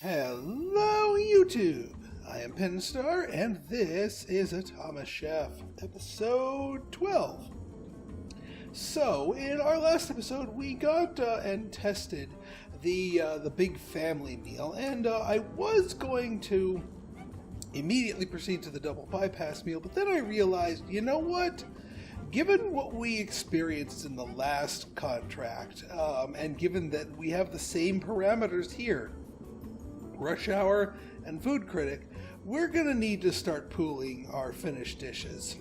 Hello YouTube! I am Pinstar and this is Automachef, episode 12. So, in our last episode we got and tested the big family meal, and I was going to immediately proceed to the double bypass meal, but then I realized, you know what? Given what we experienced in the last contract, and given that we have the same parameters here, Rush Hour and Food Critic, we're going to need to start pooling our finished dishes.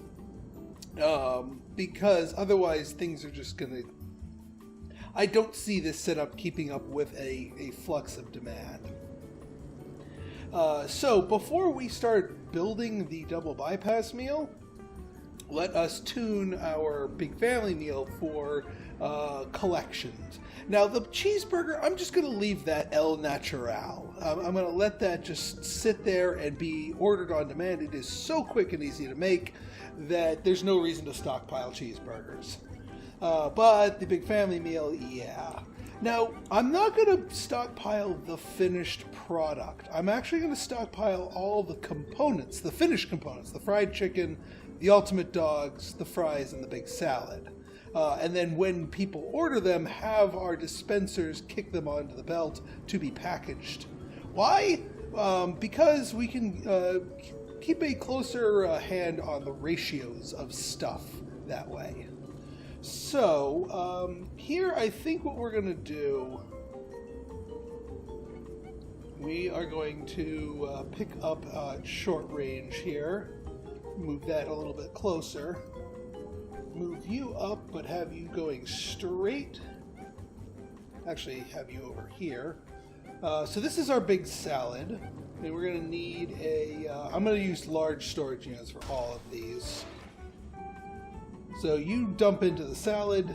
Because otherwise things are just going to... I don't see this setup keeping up with a flux of demand. So before we start building the double bypass meal, let us tune our big family meal for collections. Now the cheeseburger, I'm just going to leave that El Natural. I'm going to let that just sit there and be ordered on demand. It is so quick and easy to make that there's no reason to stockpile cheeseburgers. But the big family meal, yeah. Now, I'm not going to stockpile the finished product. I'm actually going to stockpile all the components, the finished components, the fried chicken, the ultimate dogs, the fries, and the big salad. And then when people order them, have our dispensers kick them onto the belt to be packaged. Why? Because we can keep a closer hand on the ratios of stuff that way. So, here I think what we're going to do, we are going to pick up short range here. Move that a little bit closer. Move you up, but have you going straight. Actually, have you over here. So this is our big salad. And we're going to need a... I'm going to use large storage units for all of these. So you dump into the salad,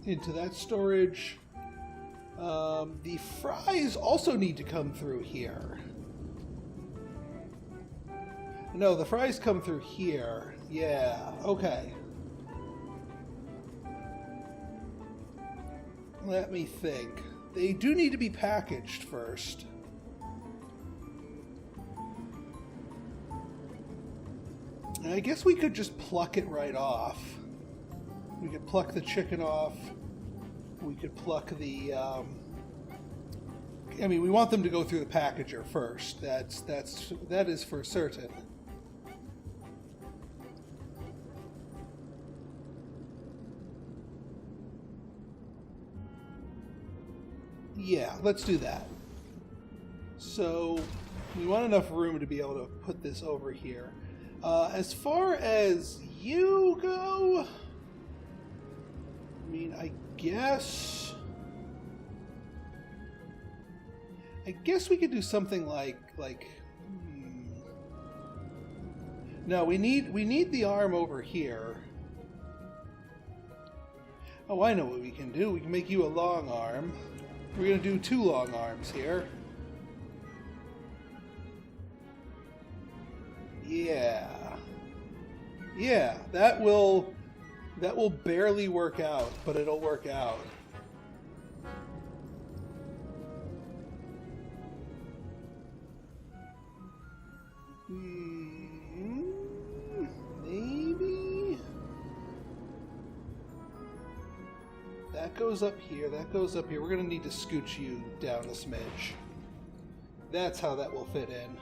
into that storage. The fries also need to come through here. No, the fries come through here. Yeah, okay. Let me think. They do need to be packaged first. I guess we could just pluck it right off. We could pluck the chicken off. We could pluck the... I mean, we want them to go through the packager first. That is for certain. Yeah, let's do that. So, we want enough room to be able to put this over here. As far as you go, I mean, I guess we could do something like no, we need the arm over here. Oh, I know what we can do. We can make you a long arm. We're going to do 2 long arms here. Yeah, that will barely work out, but it'll work out. Maybe that goes up here, that goes up here. We're going to need to scooch you down a smidge. That's how that will fit in.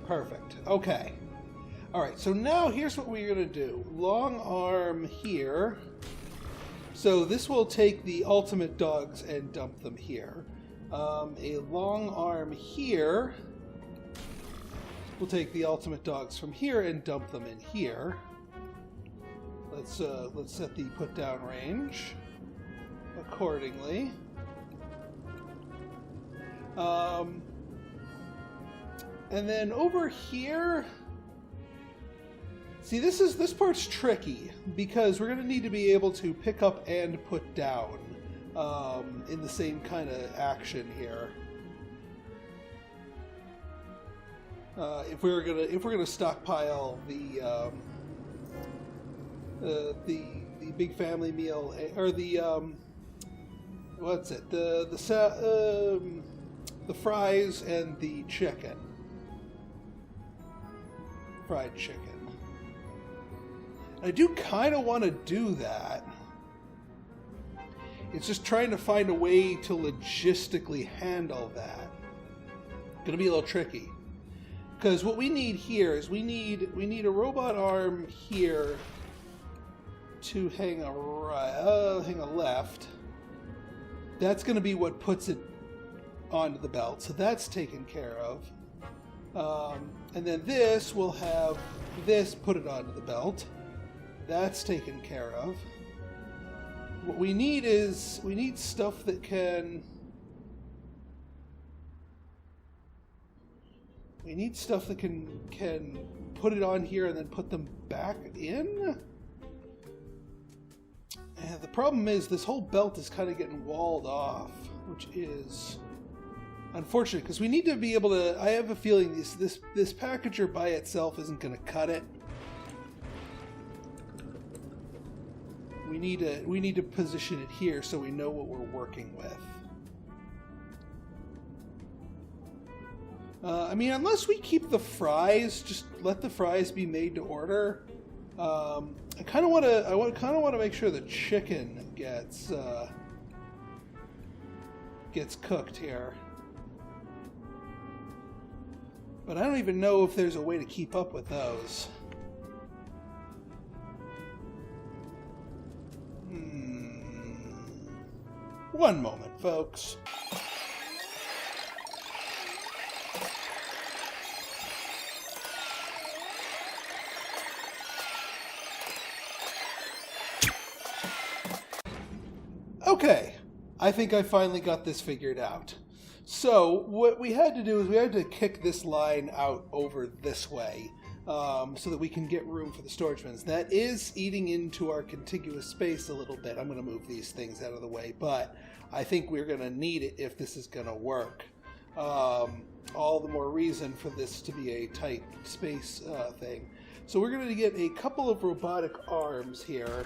Perfect. Okay. Alright, so now here's what we're going to do. Long arm here. So this will take the ultimate dogs and dump them here. A long arm here. We'll take the ultimate dogs from here and dump them in here. Let's set the put down range accordingly. And then over here, see, this part's tricky because we're going to need to be able to pick up and put down in the same kind of action here. If we're gonna stockpile the big family meal or the what's it? The fries and the chicken. Fried chicken. I do kind of want to do that. It's just trying to find a way to logistically handle that. Gonna be a little tricky. Because what we need here is we need a robot arm here to hang a left. That's going to be what puts it onto the belt, so that's taken care of. And then this will have this put it onto the belt. That's taken care of. What we need is stuff that can. We need stuff that can put it on here and then put them back in. And the problem is this whole belt is kind of getting walled off, which is unfortunate because we need to be able to. I have a feeling this packager by itself isn't going to cut it. We need to position it here so we know what we're working with. I mean, unless we keep the fries, just let the fries be made to order. I kind of want to make sure the chicken gets cooked here. But I don't even know if there's a way to keep up with those. One moment, folks. Okay, I think I finally got this figured out. So what we had to do is we had to kick this line out over this way so that we can get room for the storage bins. That is eating into our contiguous space a little bit. I'm going to move these things out of the way, but I think we're going to need it if this is going to work. All the more reason for this to be a tight space thing. So we're going to get a couple of robotic arms here.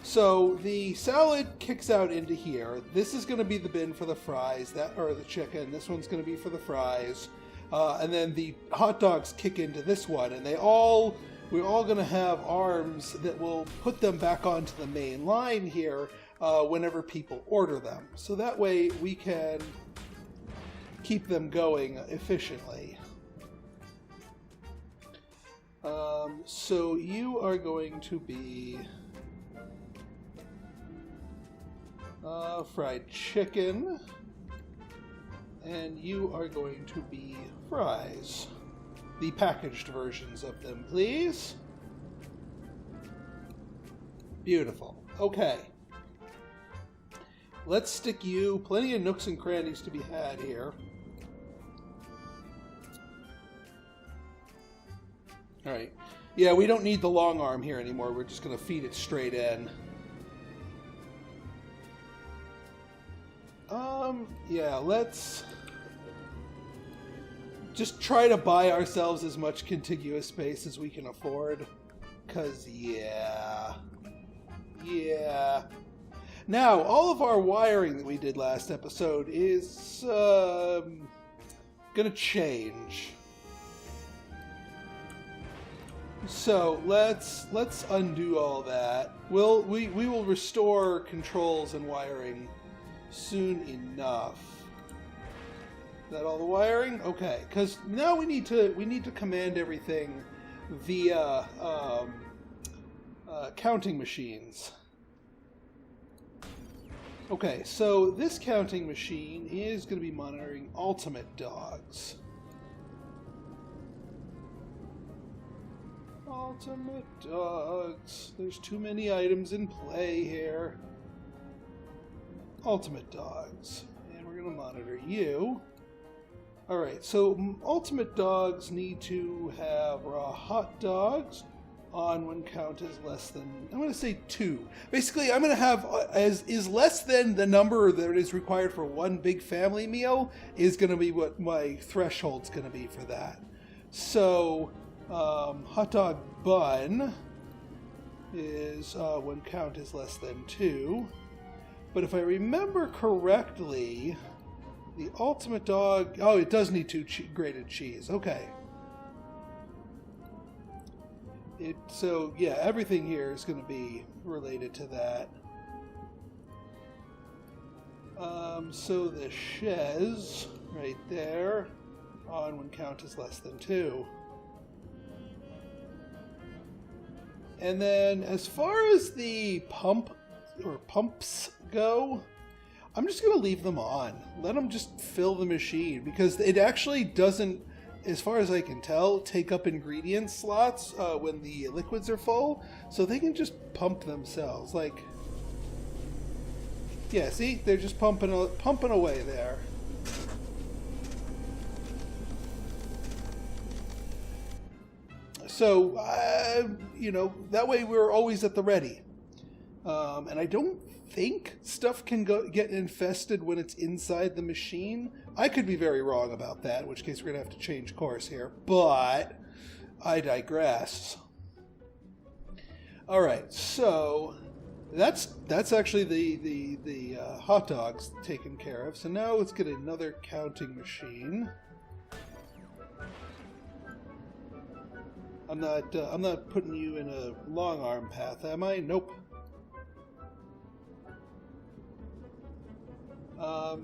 So the salad kicks out into here. This is going to be the bin for the fries, or the chicken. This one's going to be for the fries. And then the hot dogs kick into this one. And we're all going to have arms that will put them back onto the main line here whenever people order them. So that way we can keep them going efficiently. So you are going to be fried chicken, and you are going to be fries. The packaged versions of them, please. Beautiful. Okay. Let's stick you. Plenty of nooks and crannies to be had here. Alright. Yeah, we don't need the long arm here anymore. We're just going to feed it straight in. Yeah, let's just try to buy ourselves as much contiguous space as we can afford. 'Cause, yeah. Now, all of our wiring that we did last episode is gonna change. So let's undo all that. We will restore controls and wiring soon enough. Is that all the wiring? Okay, because now we need to command everything via counting machines. Okay, so this counting machine is going to be monitoring ultimate dogs. Ultimate dogs. There's too many items in play here. Ultimate dogs. And we're going to monitor you. Alright, so ultimate dogs need to have raw hot dogs on when count is less than, I'm going to say 2. Basically, I'm going to have, is less than the number that is required for one big family meal is going to be what my threshold's going to be for that. So, hot dog bun is when count is less than 2. But if I remember correctly, the ultimate dog... Oh, it does need 2 grated cheese. Okay. So, yeah, everything here is going to be related to that. So the chaise, right there, on when count is less than 2. And then as far as the pumps go, I'm just going to leave them on. Let them just fill the machine, because it actually doesn't, as far as I can tell, take up ingredient slots when the liquids are full, so they can just pump themselves. Like, yeah, see? They're just pumping away there. So, you know, that way we're always at the ready. And I don't think stuff can get infested when it's inside the machine. I could be very wrong about that, in which case we're going to have to change course here. But I digress. All right, so that's actually the hot dogs taken care of. So now let's get another counting machine. I'm not putting you in a long arm path, am I? Nope.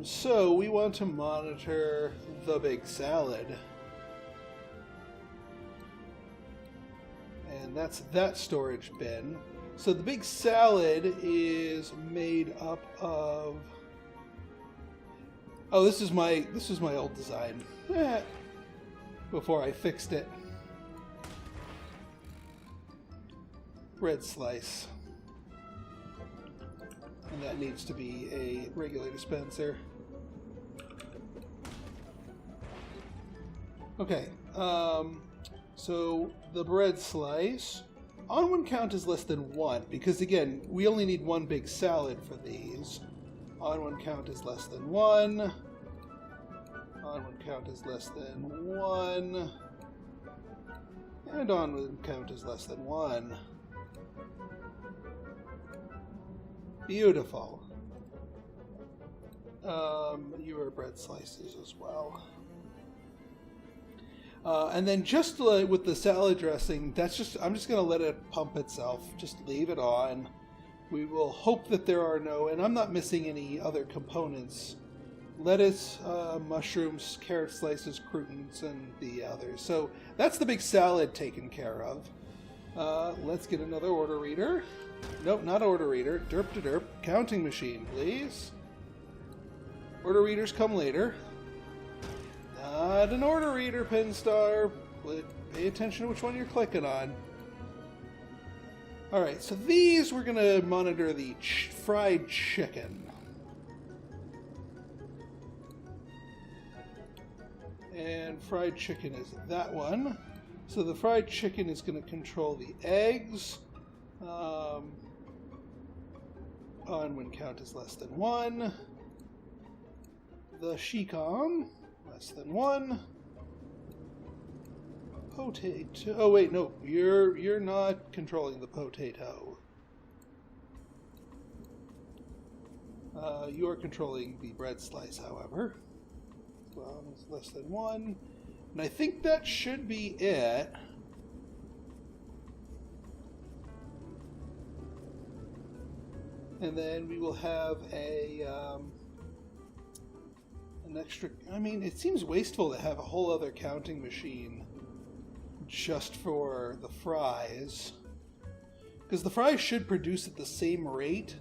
So we want to monitor the big salad. And that's that storage bin. So the big salad is made up of... Oh, this is my old design. Before I fixed it. Bread slice. And that needs to be a regular dispenser. Okay, so the bread slice, on when count is less than 1, because again, we only need 1 big salad for these. On when count is less than 1. On when count is less than 1. And on when count is less than 1. Beautiful. You are bread slices as well. And then just with the salad dressing, I'm just going to let it pump itself. Just leave it on. We will hope that there are no, and I'm not missing any other components. Lettuce, mushrooms, carrot slices, croutons, and the others. So that's the big salad taken care of. Let's get another order reader. Nope, not order reader. Derp to derp. Counting machine, please. Order readers come later. Not an order reader, Pinstar. Pay attention to which one you're clicking on. Alright, so these we're going to monitor the fried chicken. And fried chicken is that one. So the fried chicken is going to control the eggs. On when count is less than 1. The shikam, less than 1. Potato. Oh wait, no, you're not controlling the potato. You are controlling the bread slice, however. It's less than 1. And I think that should be it. And then we will have an extra... I mean, it seems wasteful to have a whole other counting machine just for the fries. Because the fries should produce at the same rate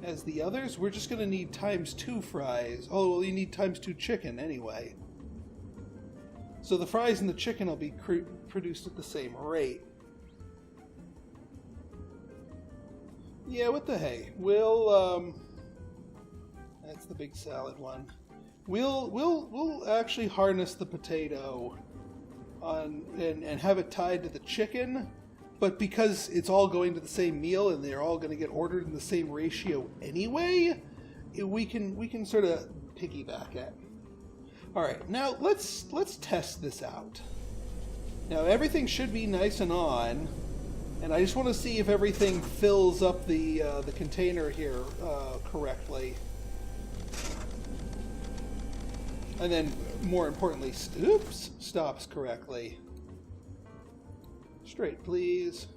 as the others. We're just going to need ×2 fries. Oh, well, you need ×2 chicken anyway. So the fries and the chicken will be produced at the same rate. Yeah, what the hey? We'll that's the big salad one. We'll actually harness the potato on and have it tied to the chicken, but because it's all going to the same meal and they're all going to get ordered in the same ratio anyway, we can sort of piggyback it. All right, now let's test this out. Now everything should be nice and on. And I just want to see if everything fills up the container here correctly. And then, more importantly, stops correctly. Straight, please.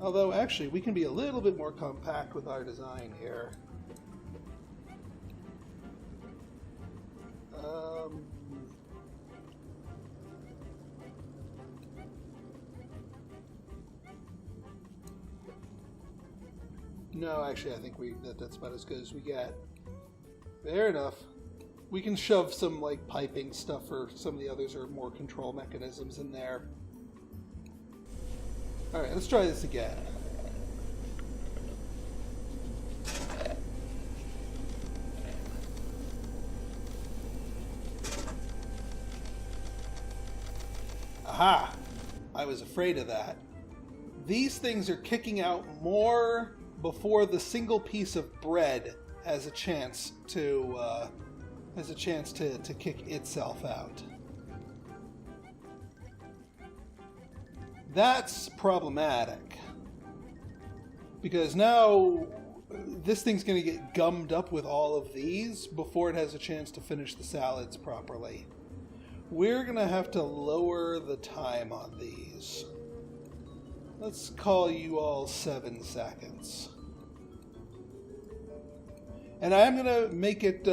Although, actually, we can be a little bit more compact with our design here. No, actually, I think that's about as good as we get. Fair enough. We can shove some, like, piping stuff, or some of the others are more control mechanisms in there. Alright, let's try this again. Aha! I was afraid of that. These things are kicking out more before the single piece of bread has a chance to kick itself out. That's problematic, because now this thing's going to get gummed up with all of these before it has a chance to finish the salads properly. We're going to have to lower the time on these. Let's call you all 7 seconds. And I'm going to make it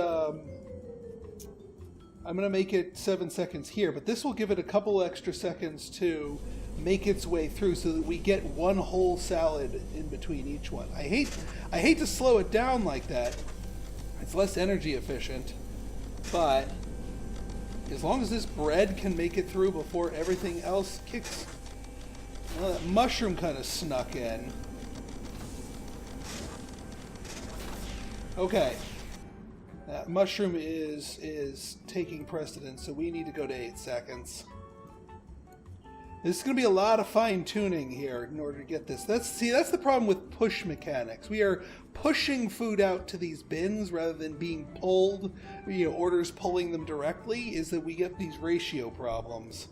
7 seconds here, but this will give it a couple extra seconds to make its way through so that we get one whole salad in between each one. I hate to slow it down like that. It's less energy efficient, but as long as this bread can make it through before everything else kicks. Well, that mushroom kind of snuck in. Okay. That mushroom is taking precedence, so we need to go to 8 seconds. This is going to be a lot of fine-tuning here in order to get this. That's the problem with push mechanics. We are pushing food out to these bins rather than being pulled, orders pulling them directly, is that we get these ratio problems.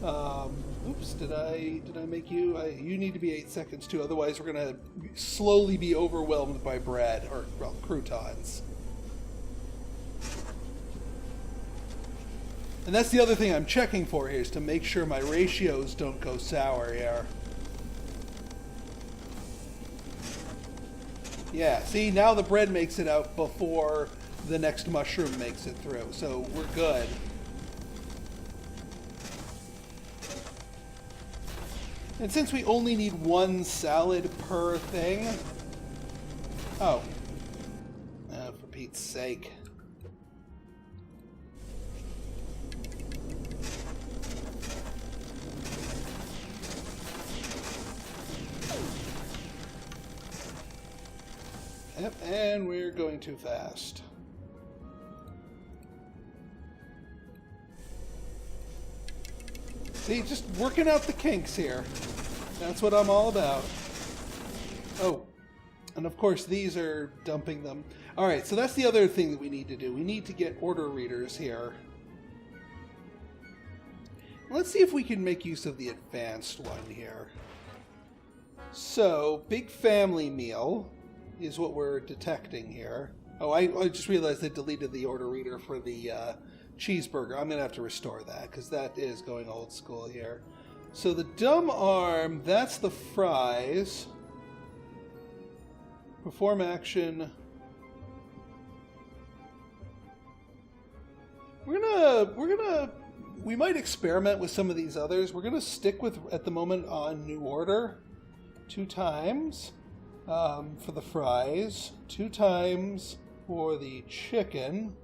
Oops, did I make you? You need to be 8 seconds too, otherwise we're going to slowly be overwhelmed by bread, or, well, croutons. And that's the other thing I'm checking for here, is to make sure my ratios don't go sour here. Yeah, see, now the bread makes it out before the next mushroom makes it through, so we're good. And since we only need one salad per thing... Oh. For Pete's sake. Yep, and we're going too fast. See, just working out the kinks here. That's what I'm all about. Oh, and of course these are dumping them. Alright, so that's the other thing that we need to do. We need to get order readers here. Let's see if we can make use of the advanced one here. So, big family meal is what we're detecting here. Oh, I just realized I deleted the order reader for the cheeseburger. I'm going to have to restore that, because that is going old school here. So the dumb arm, that's the fries. Perform action. We might experiment with some of these others. We're gonna stick with, at the moment, on new order. 2 times for the fries. 2 times for the chicken.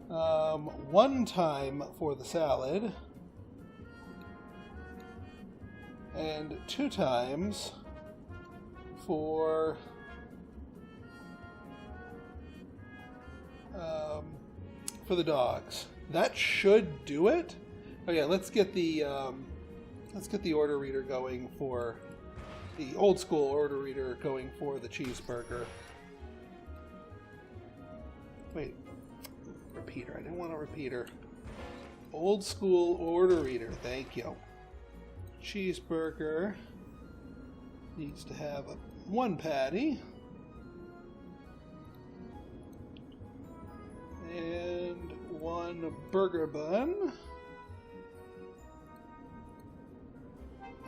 1 time for the salad. And 2 times for the dogs. That should do it. Oh yeah, let's get the order reader going for the old school order reader going for the cheeseburger. Wait, repeater. I didn't want a repeater. Old school order reader, thank you. Cheeseburger needs to have one patty. And one burger bun.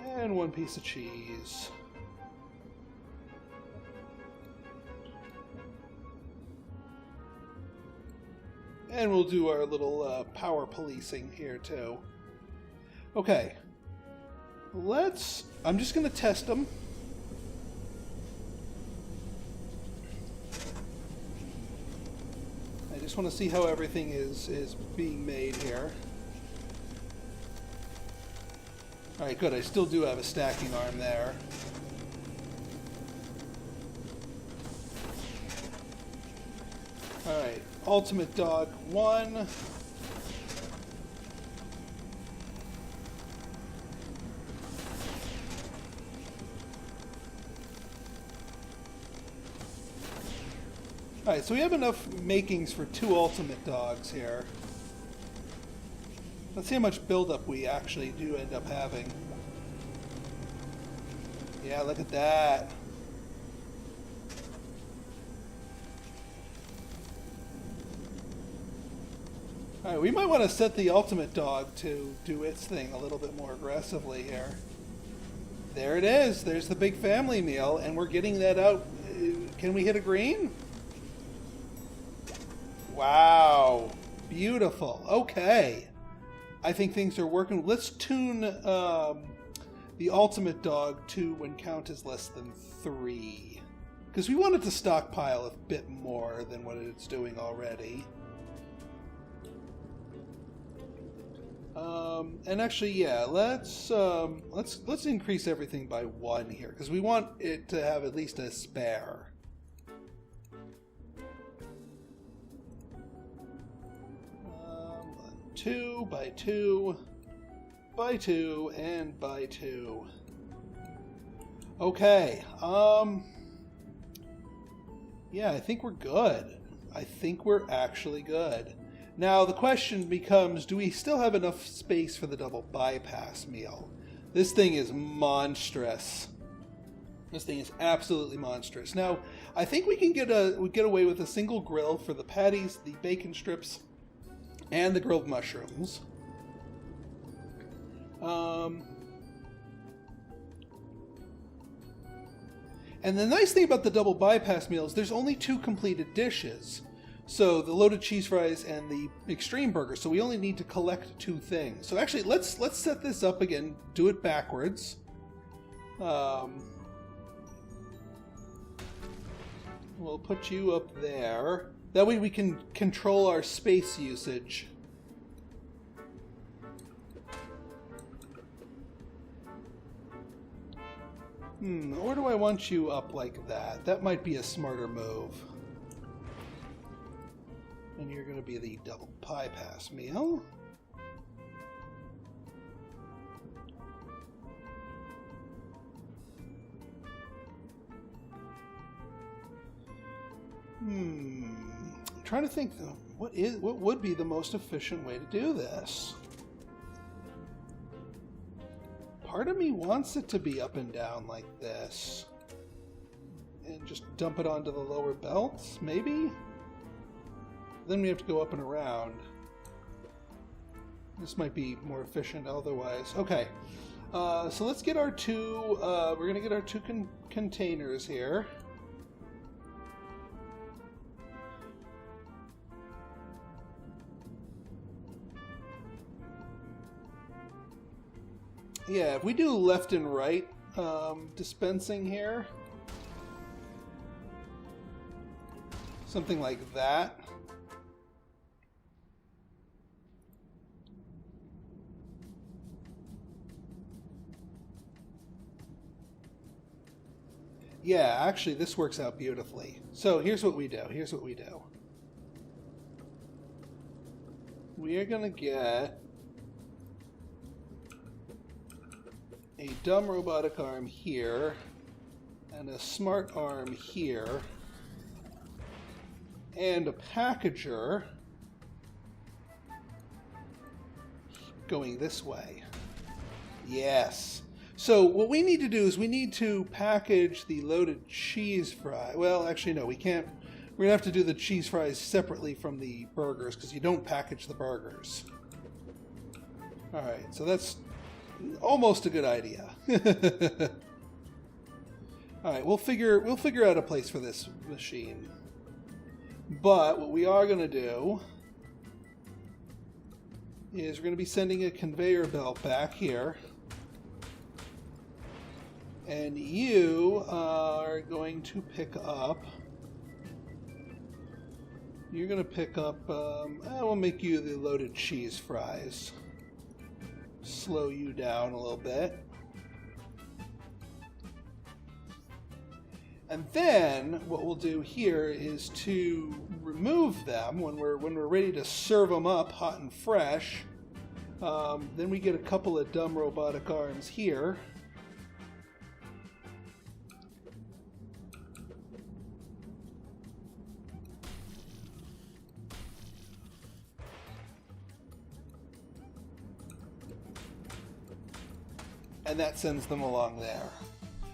And one piece of cheese. And we'll do our little power policing here too. Okay. I'm just going to test them. I just want to see how everything is being made here. Alright, good. I still do have a stacking arm there. Alright, Ultimate Dog 1. Alright, so we have enough makings for 2 Ultimate Dogs here. Let's see how much buildup we actually do end up having. Yeah, look at that. Alright, we might want to set the Ultimate Dog to do its thing a little bit more aggressively here. There it is. There's the big family meal, and we're getting that out. Can we hit a green? Wow. Beautiful. Okay. I think things are working. Let's tune the Ultimate Dog to when count is less than 3. Because we want it to stockpile a bit more than what it's doing already. And actually, yeah, let's increase everything by 1 here, because we want it to have at least a spare. Two by 2 by 2 and by 2. Okay. Yeah, I think we're good. I think we're actually good. Now, the question becomes, do we still have enough space for the double bypass meal? This thing is monstrous. This thing is absolutely monstrous. Now, I think we can get away with a single grill for the patties, the bacon strips, and the grilled mushrooms. And the nice thing about the double bypass meal is there's only 2 completed dishes. So the loaded cheese fries and the extreme burger. So we only need to collect 2 things. So actually, let's set this up again. Do it backwards. We'll put you up there. That way we can control our space usage. Or do I want you up like that? That might be a smarter move. And you're going to be the double bypass meal. I'm trying to think, what would be the most efficient way to do this? Part of me wants it to be up and down like this. And just dump it onto the lower belts, maybe? Then we have to go up and around. This might be more efficient otherwise. Okay, so let's get our 2, we're going to get our 2 containers here. Yeah, if we do left and right dispensing here, something like that. Yeah, actually, this works out beautifully. So here's what we do. We are going to get a dumb robotic arm here, and a smart arm here, and a packager going this way. Yes. So what we need to do is we need to package the loaded cheese fry. Well, actually, no, we can't. We're going to have to do the cheese fries separately from the burgers because you don't package the burgers. All right, so that's almost a good idea. All right, we'll figure out a place for this machine. But what we are going to do is we're going to be sending a conveyor belt back here. And you are going to pick up... You're going to pick up... I will make you the loaded cheese fries. Slow you down a little bit. And then what we'll do here is to remove them when we're ready to serve them up hot and fresh. Then we get a couple of dumb robotic arms here. And that sends them along there.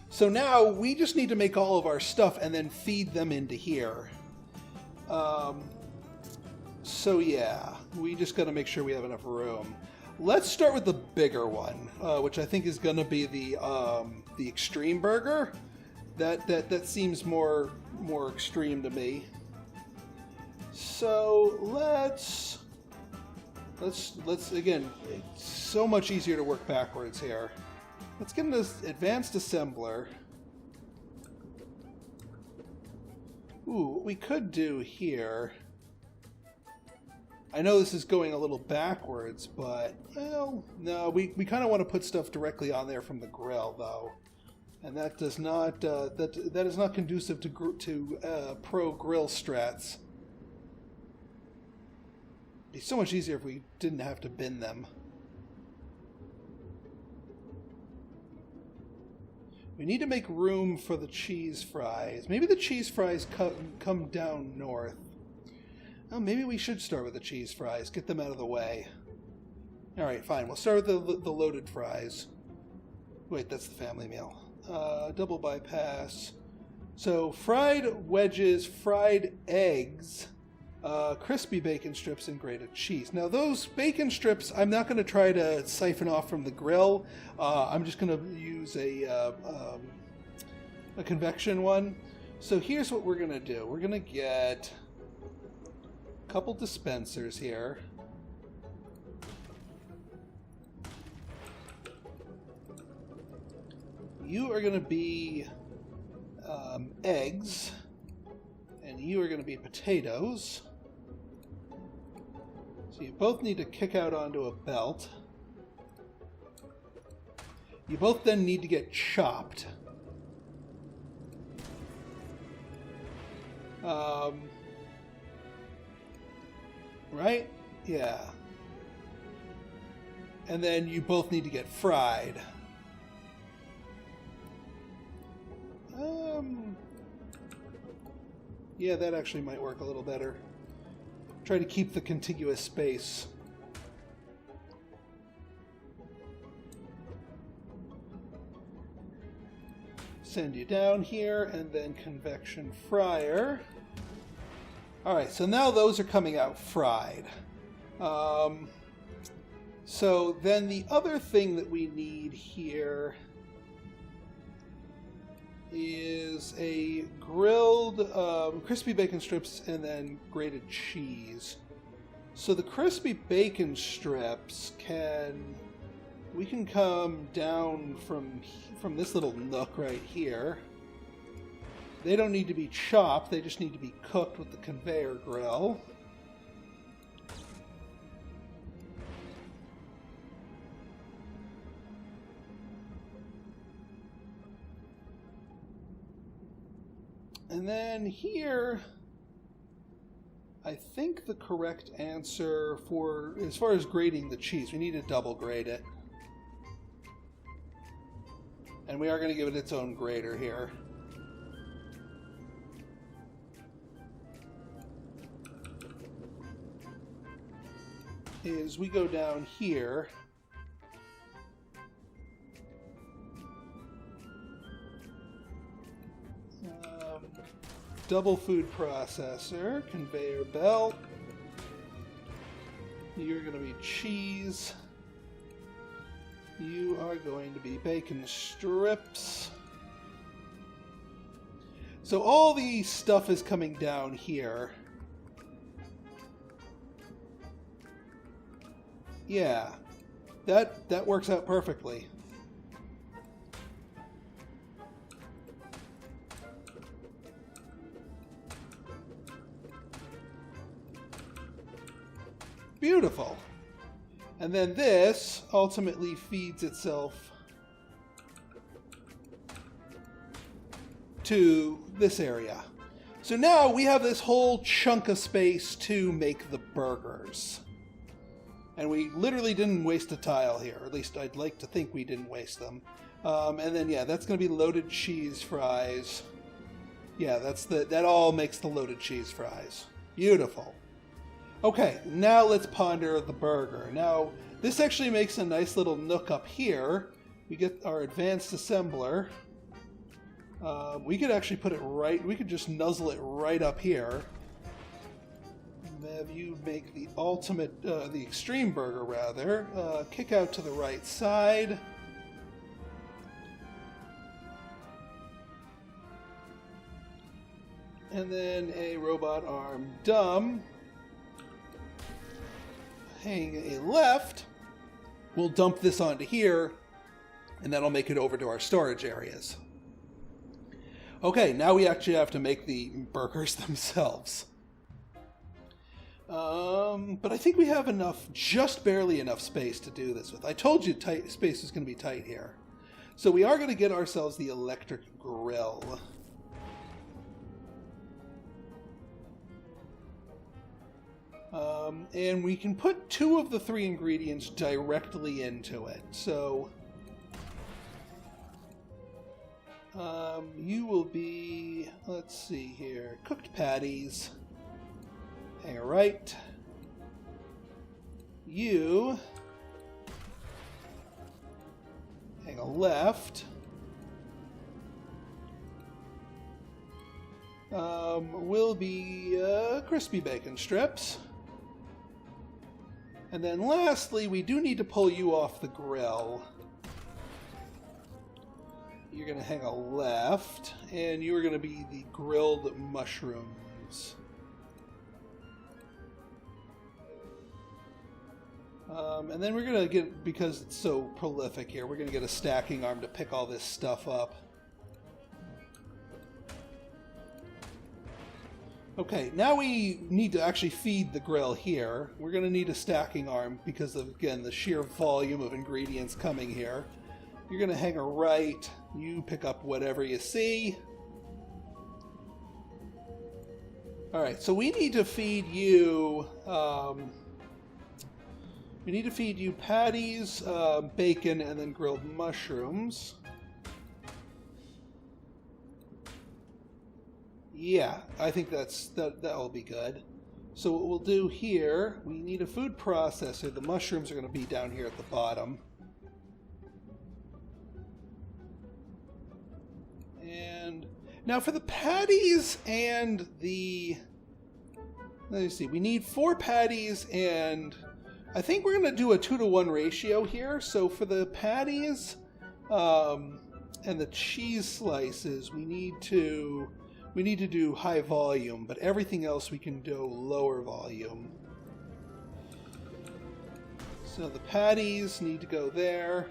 So now we just need to make all of our stuff and then feed them into here. So yeah, we just got to make sure we have enough room. Let's start with the bigger one, which I think is going to be the extreme burger. That seems more extreme to me. So let's again. It's so much easier to work backwards here. Let's get into advanced assembler. Ooh, what we could do here... I know this is going a little backwards, but, well, no, we kind of want to put stuff directly on there from the grill, though. And that does not, that is not conducive to pro grill strats. It'd be so much easier if we didn't have to bin them. We need to make room for the cheese fries. Maybe the cheese fries come down north. Oh, maybe we should start with the cheese fries. Get them out of the way. Alright, fine. We'll start with the loaded fries. Wait, that's the family meal. Double bypass. So, fried wedges, fried eggs, crispy bacon strips, and grated cheese. Now, those bacon strips, I'm not going to try to siphon off from the grill. I'm just going to use a convection one. So, here's what we're going to do. We're going to get a couple dispensers here. You are going to be eggs, and you are going to be potatoes. So you both need to kick out onto a belt. You both then need to get chopped. Right? Yeah. And then you both need to get fried. Yeah, that actually might work a little better. Try to keep the contiguous space. Send you down here, and then convection fryer. Alright, so now those are coming out fried. So then the other thing that we need here is a grilled crispy bacon strips and then grated cheese. So the crispy bacon strips we can come down from this little nook right here. They don't need to be chopped, they just need to be cooked with the conveyor grill. And then here, I think the correct answer for, as far as grading the cheese, we need to double grade it. And we are going to give it its own grader here. is we go down here. Double food processor, conveyor belt. You're going to be cheese. You are going to be bacon strips. So all the stuff is coming down here. Yeah, that works out perfectly. Beautiful. And then this ultimately feeds itself to this area. So now we have this whole chunk of space to make the burgers. And we literally didn't waste a tile here. Or at least I'd like to think we didn't waste them. And then, yeah, that's going to be loaded cheese fries. Yeah, that all makes the loaded cheese fries. Beautiful. Okay, now let's ponder the burger. Now, this actually makes a nice little nook up here. We get our advanced assembler. We could actually put it right, we could just nuzzle it right up here. Have you make the ultimate, the extreme burger rather. Kick out to the right side. And then a robot arm dumb. Hang a left, we'll dump this onto here, and that'll make it over to our storage areas. Okay, now we actually have to make the burgers themselves. But I think we have enough, just barely enough space to do this with. I told you space is going to be tight here. So we are going to get ourselves the electric grill. And we can put 2 of the 3 ingredients directly into it. So you will be, let's see here, cooked patties. Hang a right. You hang a left. Will be crispy bacon strips. And then lastly, we do need to pull you off the grill. You're going to hang a left, and you are going to be the grilled mushrooms. And then we're going to get, because it's so prolific here, we're going to get a stacking arm to pick all this stuff up. Okay, now we need to actually feed the grill here. We're going to need a stacking arm because of, again, the sheer volume of ingredients coming here. You're going to hang a right. You pick up whatever you see. Alright, so we need to feed you... we need to feed you patties, bacon, and then grilled mushrooms. Yeah, I think that'll be good. So what we'll do here, we need a food processor. The mushrooms are going to be down here at the bottom. And now for the patties and the... Let me see, we need 4 patties and... I think we're going to do a 2-to-1 ratio here. So for the patties and the cheese slices, we need to do high volume, but everything else we can do lower volume. So the patties need to go there.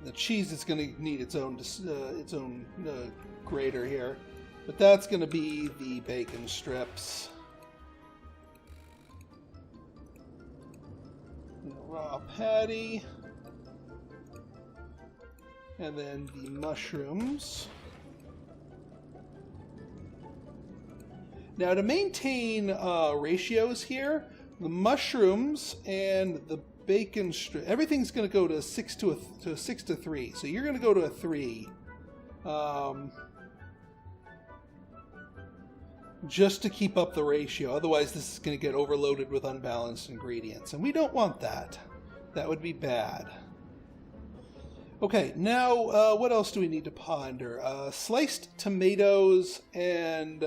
The cheese is going to need its own grater here, but that's going to be the bacon strips. Raw patty, and then the mushrooms. Now to maintain ratios here, the mushrooms and the bacon strip, everything's going to go to a 6 to 3. So you're going to go to a 3. just to keep up the ratio. Otherwise, this is going to get overloaded with unbalanced ingredients, and we don't want that. That would be bad. Okay, now what else do we need to ponder? Sliced tomatoes and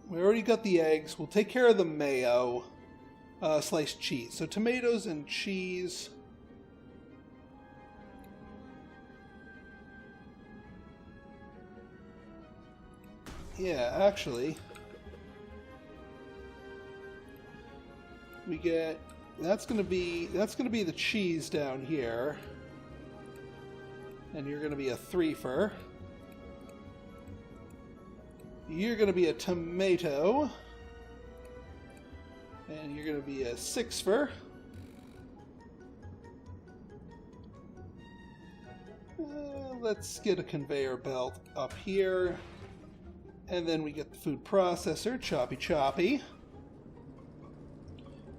we already got the eggs. We'll take care of the mayo. Sliced cheese. So tomatoes and cheese. Yeah, actually, we get that's gonna be the cheese down here, and you're gonna be a threefer. You're gonna be a tomato, and you're gonna be a sixfer. Let's get a conveyor belt up here. And then we get the food processor, choppy.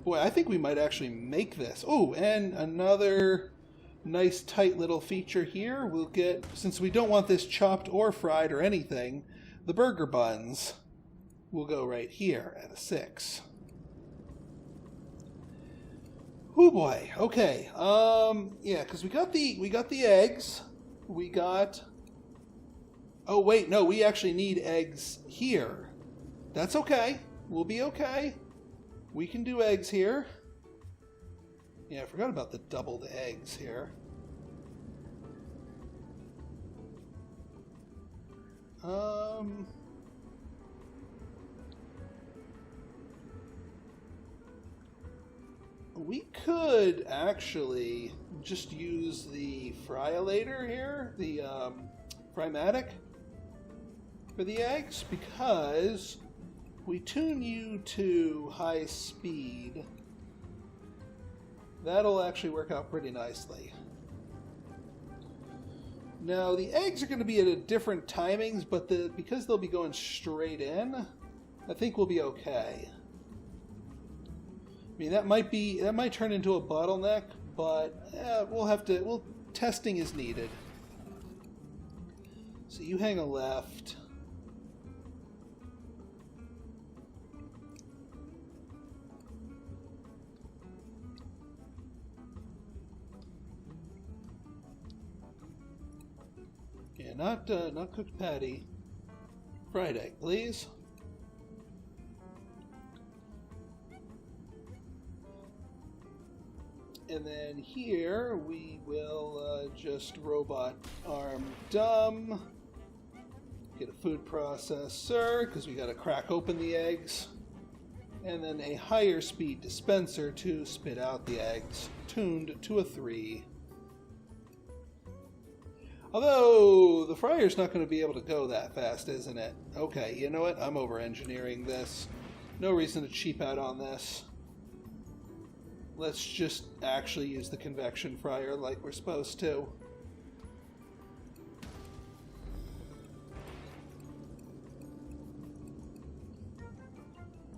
Boy, I think we might actually make this. Oh, and another nice tight little feature here. We'll get, since we don't want this chopped or fried or anything, the burger buns will go right here at a 6. Oh boy. Okay. Yeah, because we got the eggs. We got. Oh, wait, no, we actually need eggs here. That's okay. We'll be okay. We can do eggs here. Yeah, I forgot about the doubled eggs here. We could actually just use the fryolator here, the frymatic, for the eggs, because we tune you to high speed. That'll actually work out pretty nicely. Now the eggs are going to be at a different timings, but because they'll be going straight in, I think we'll be okay. I mean, that might turn into a bottleneck, but testing is needed. So you hang a left. Yeah, not cooked patty. Fried egg, please. And then here we will just robot arm dumb. Get a food processor because we got to crack open the eggs. And then a higher speed dispenser to spit out the eggs, tuned to a 3. Although the fryer's not going to be able to go that fast, isn't it? Okay, you know what? I'm over-engineering this. No reason to cheap out on this. Let's just actually use the convection fryer like we're supposed to.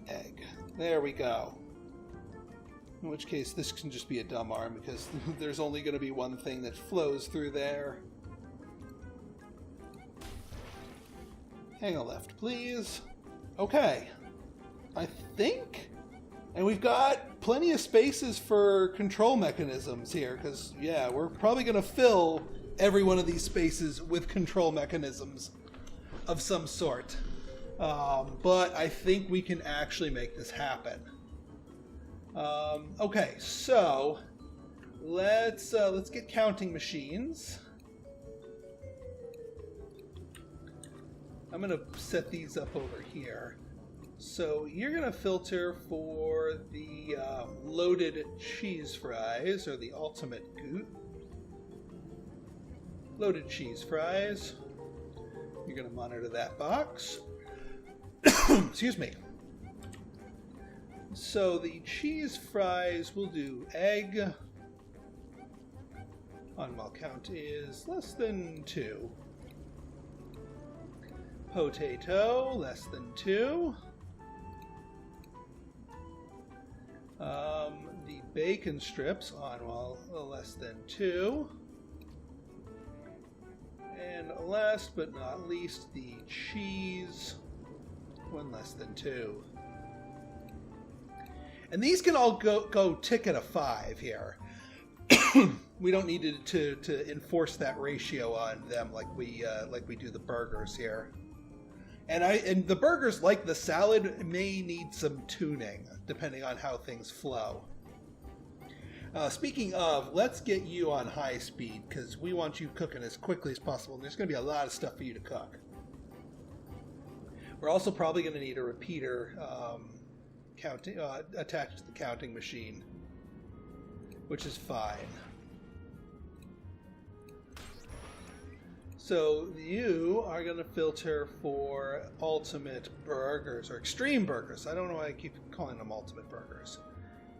Egg. There we go. In which case, this can just be a dumb arm because there's only going to be one thing that flows through there. Hang a left, please. Okay. I think... And we've got plenty of spaces for control mechanisms here, because, yeah, we're probably going to fill every one of these spaces with control mechanisms of some sort. But I think we can actually make this happen. Okay, so let's get counting machines. I'm going to set these up over here. So you're going to filter for the loaded cheese fries, or the ultimate goot. Loaded cheese fries. You're going to monitor that box. Excuse me. So the cheese fries will do egg. On while count is less than 2. Potato, less than 2. The bacon strips on while less than 2. And last but not least, the cheese. 1 less than 2. And these can all go tick at a 5 here. We don't need to enforce that ratio on them like we do the burgers here. And the burgers, like the salad, may need some tuning depending on how things flow. Speaking of, let's get you on high speed because we want you cooking as quickly as possible. And there's going to be a lot of stuff for you to cook. We're also probably going to need a repeater attached to the counting machine, which is fine. So you are going to filter for ultimate burgers, or extreme burgers. I don't know why I keep calling them ultimate burgers.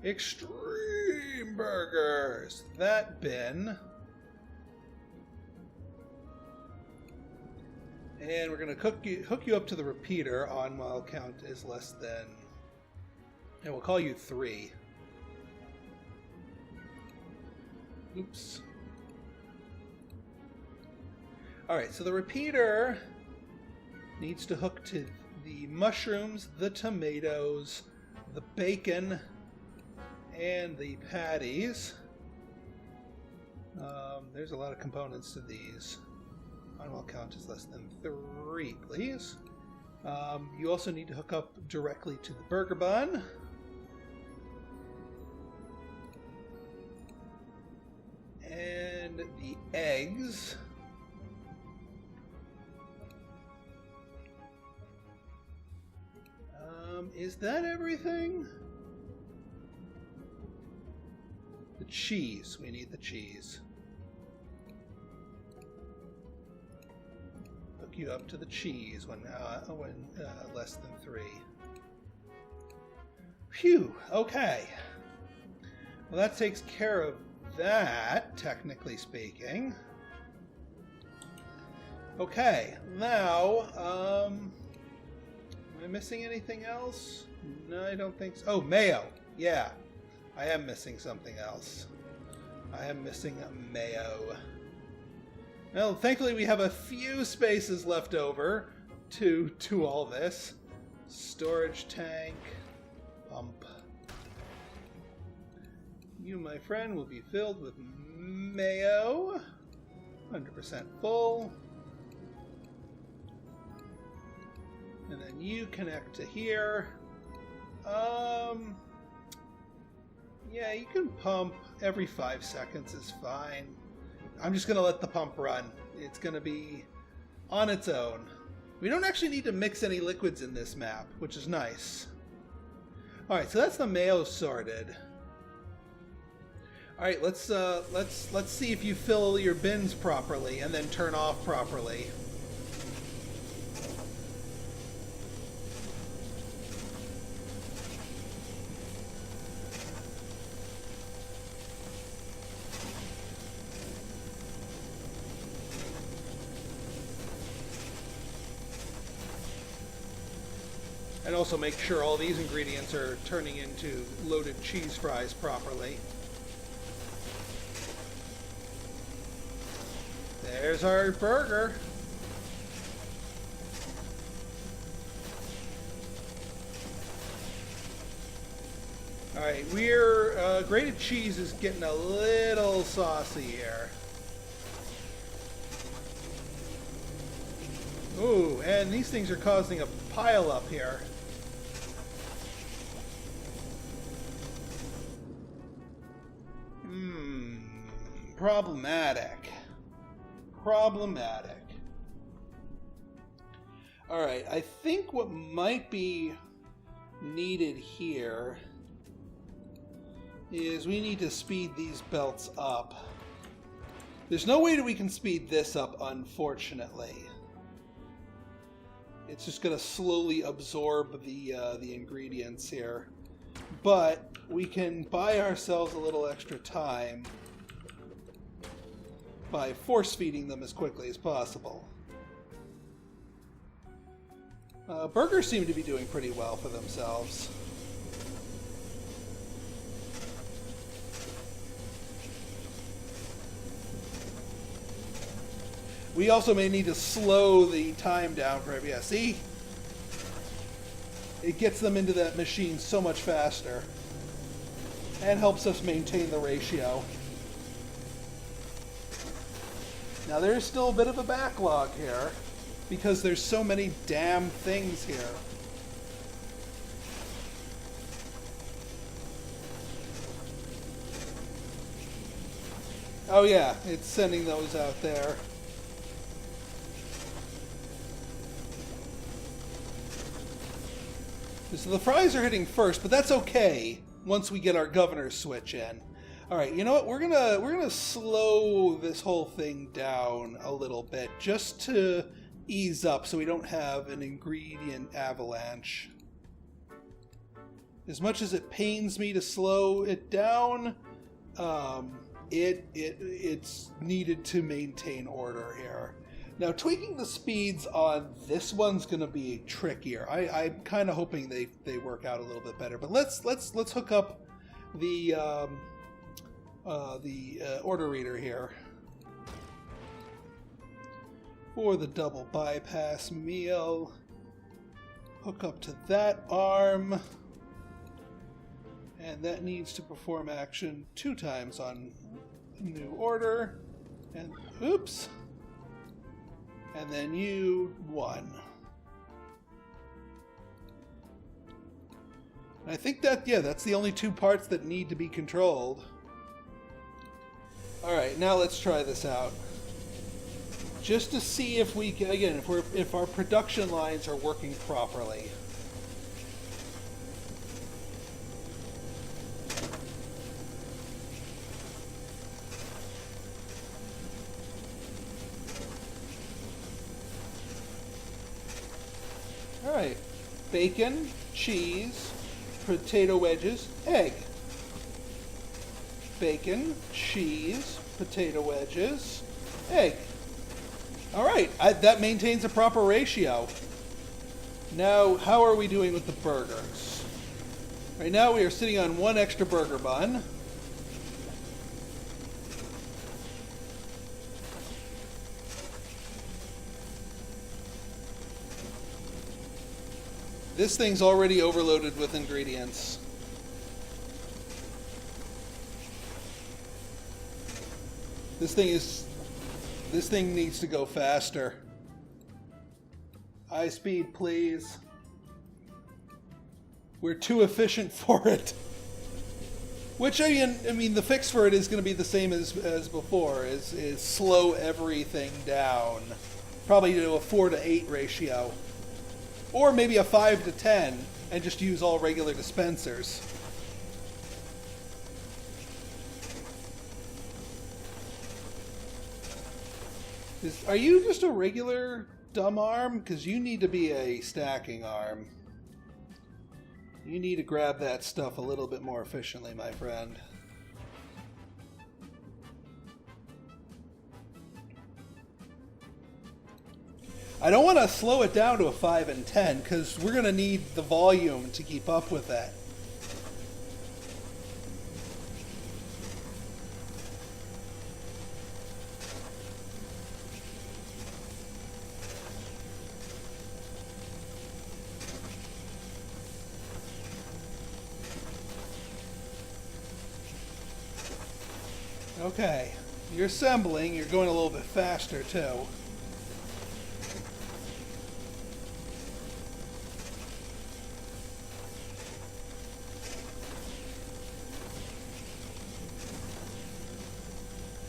Extreme burgers. That bin. And we're going to hook you up to the repeater on while count is less than, and we'll call you 3. Oops. Alright, so the repeater needs to hook to the mushrooms, the tomatoes, the bacon, and the patties. There's a lot of components to these. On while count is less than 3, please. You also need to hook up directly to the burger bun. And the eggs. Is that everything? The cheese. We need the cheese. Hook you up to the cheese when less than 3. Phew. Okay. Well, that takes care of that, technically speaking. Okay. Now, am I missing anything else? No, I don't think so. Oh, mayo. Yeah. I am missing something else. I am missing mayo. Well, thankfully we have a few spaces left over to all this. Storage tank. Pump. You, my friend, will be filled with mayo. 100% full. And then you connect to here. Yeah, you can pump every 5 seconds is fine. I'm just going to let the pump run. It's going to be on its own. We don't actually need to mix any liquids in this map, which is nice. Alright, so that's the mayo sorted. Alright, let's see if you fill your bins properly and then turn off properly. And also make sure all these ingredients are turning into loaded cheese fries properly. There's our burger. Alright, we're grated cheese is getting a little saucy here. Ooh, and these things are causing a pile up here. Problematic. Problematic. Alright, I think what might be needed here is we need to speed these belts up. There's no way that we can speed this up, unfortunately. It's just going to slowly absorb the ingredients here. But we can buy ourselves a little extra time by force-feeding them as quickly as possible. Burgers seem to be doing pretty well for themselves. We also may need to slow the time down for every... Yeah, see? It gets them into that machine so much faster. And helps us maintain the ratio. Now there's still a bit of a backlog here, because there's so many damn things here. Oh yeah, it's sending those out there. So the fries are hitting first, but that's okay once we get our governor switch in. All right, you know what? We're gonna slow this whole thing down a little bit just to ease up, so we don't have an ingredient avalanche. As much as it pains me to slow it down, it's needed to maintain order here. Now, tweaking the speeds on this one's going to be trickier. I'm kind of hoping they work out a little bit better. But let's hook up the order reader here for the double bypass meal. Hook up to that arm, and that needs to perform action 2 times on new order. And oops. And then you 1. And I think that, yeah, that's the only 2 parts that need to be controlled. Alright, now let's try this out. Just to see if we can, again, if our production lines are working properly. Alright, bacon, cheese, potato wedges, egg. Bacon, cheese, potato wedges, egg. Alright, that maintains a proper ratio. Now, how are we doing with the burgers? Right now we are sitting on 1 extra burger bun. This thing's already overloaded with ingredients. This thing needs to go faster. High speed, please. We're too efficient for it. Which, I mean, the fix for it is going to be the same as before, is slow everything down. Probably to a 4 to 8 ratio. Or maybe a 5 to 10, and just use all regular dispensers. Are you just a regular dumb arm? Because you need to be a stacking arm. You need to grab that stuff a little bit more efficiently, my friend. I don't want to slow it down to a 5 and 10, because we're going to need the volume to keep up with that. Okay, you're assembling, you're going a little bit faster too.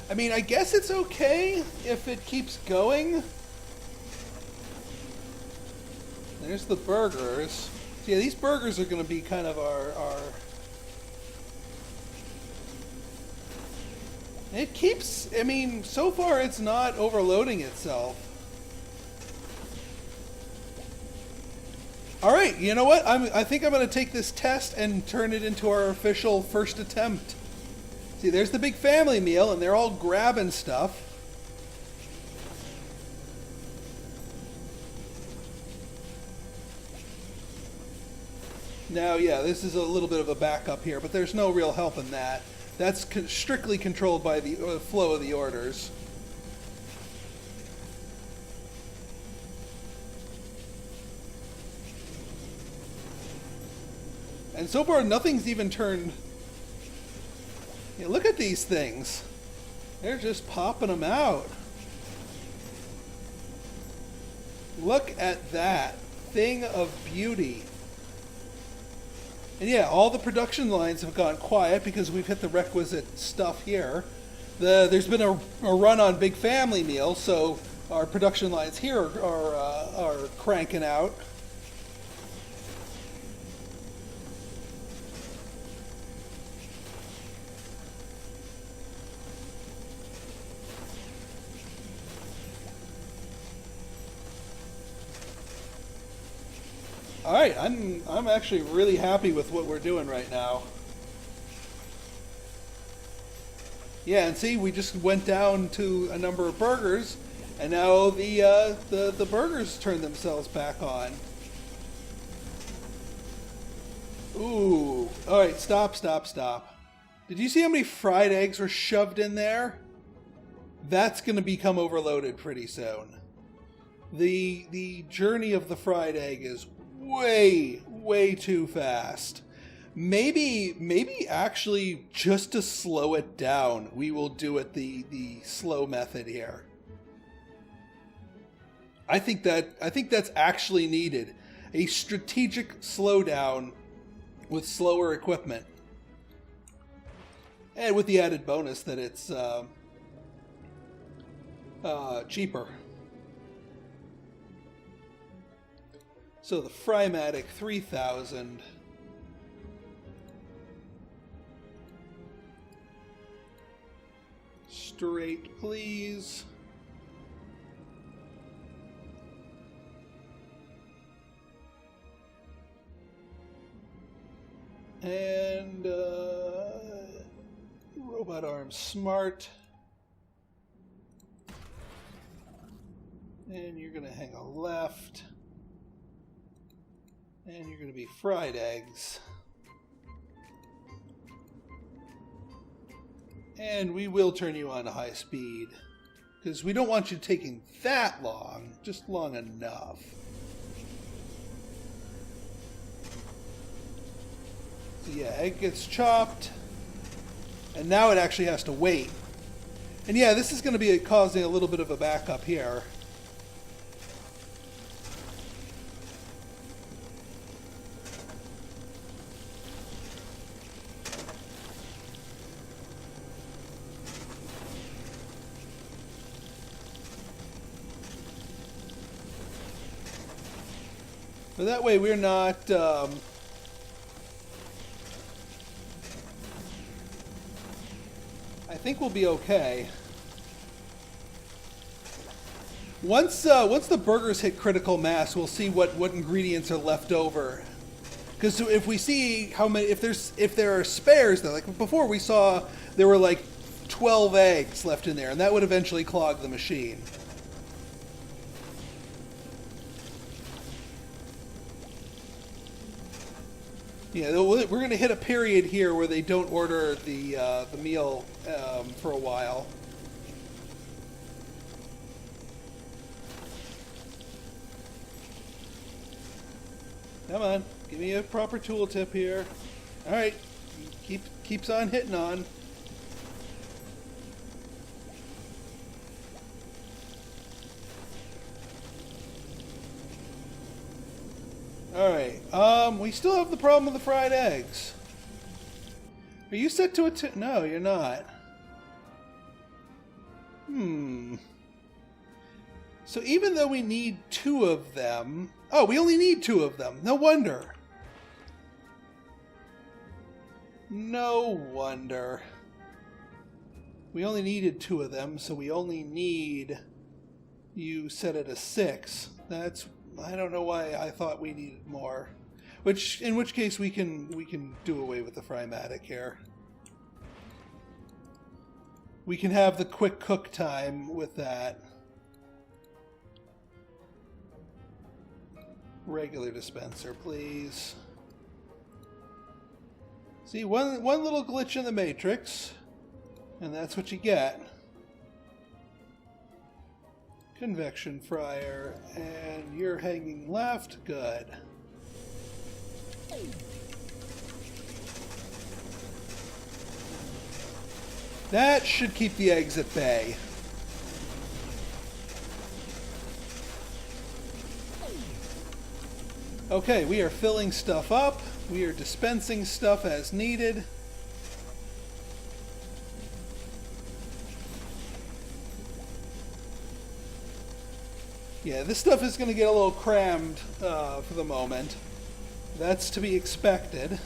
I mean, I guess it's okay if it keeps going. There's the burgers. So yeah, these burgers are going to be kind of our... It keeps... I mean, so far it's not overloading itself. Alright, you know what? I think I'm going to take this test and turn it into our official first attempt. See, there's the big family meal, and they're all grabbing stuff. Now, yeah, this is a little bit of a backup here, but there's no real help in that. That's strictly controlled by the flow of the orders. And so far, nothing's even turned... Yeah, look at these things. They're just popping them out. Look at that thing of beauty. And yeah, all the production lines have gone quiet because we've hit the requisite stuff here. There's been a run on Big Family Meal, so our production lines here are cranking out. All right, I'm actually really happy with what we're doing right now. Yeah, and see, we just went down to a number of burgers, and now the burgers turn themselves back on. Ooh! All right, stop. Did you see how many fried eggs were shoved in there? That's going to become overloaded pretty soon. The journey of the fried egg is way too fast. Maybe actually just to slow it down, we will do it the slow method here. I think that's actually needed. A strategic slowdown with slower equipment. And with the added bonus that it's cheaper. So the Frymatic 3000. Straight, please. And robot arm smart. And you're going to hang a left. And you're going to be fried eggs. And we will turn you on to high speed. Because we don't want you taking that long. Just long enough. So yeah, egg gets chopped. And now it actually has to wait. And yeah, this is going to be causing a little bit of a backup here. But that way we're not... I think we'll be okay. Once the burgers hit critical mass, we'll see what ingredients are left over. Because if we see how many, if there are spares, though, like before we saw there were like 12 eggs left in there, and that would eventually clog the machine. Yeah, we're going to hit a period here where they don't order the meal for a while. Come on, give me a proper tooltip here. All right, keeps on hitting on. Alright, we still have the problem with the fried eggs. Are you set to a no, you're not. So even though we need 2 of them... Oh, we only need 2 of them. No wonder. No wonder. We only needed 2 of them, so we only need... You set it a 6. That's... I don't know why I thought we needed more. In which case we can do away with the Frymatic here. We can have the quick cook time with that. Regular dispenser, please. See, one little glitch in the matrix, and that's what you get. Convection fryer, and you're hanging left. Good. That should keep the eggs at bay. Okay, we are filling stuff up. We are dispensing stuff as needed. Yeah, this stuff is going to get a little crammed for the moment. That's to be expected.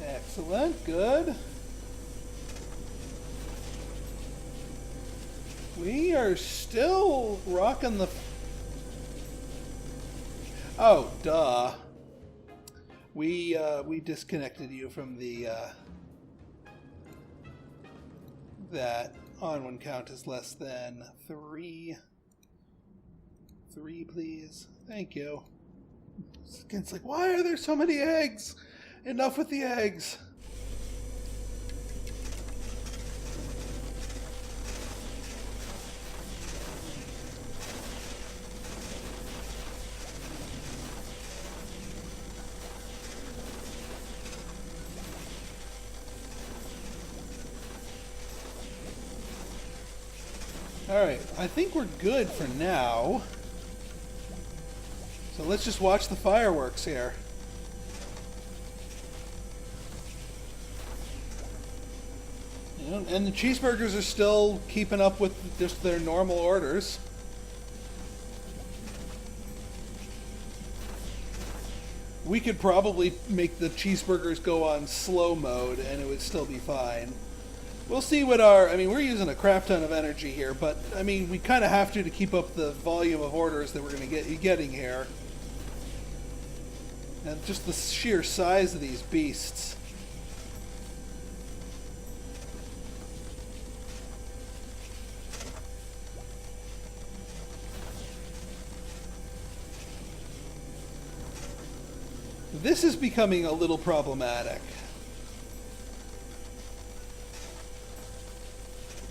Excellent, good. We are still rocking the... Oh, duh. We disconnected you from the, that on when count is less than 3. 3, please. Thank you. It's like, why are there so many eggs? Enough with the eggs. Alright, I think we're good for now. So let's just watch the fireworks here. And the cheeseburgers are still keeping up with just their normal orders. We could probably make the cheeseburgers go on slow mode and it would still be fine. We'll see what our... I mean, we're using a crap ton of energy here, but, I mean, we kind of have to keep up the volume of orders that we're going to get getting here. And just the sheer size of these beasts. This is becoming a little problematic.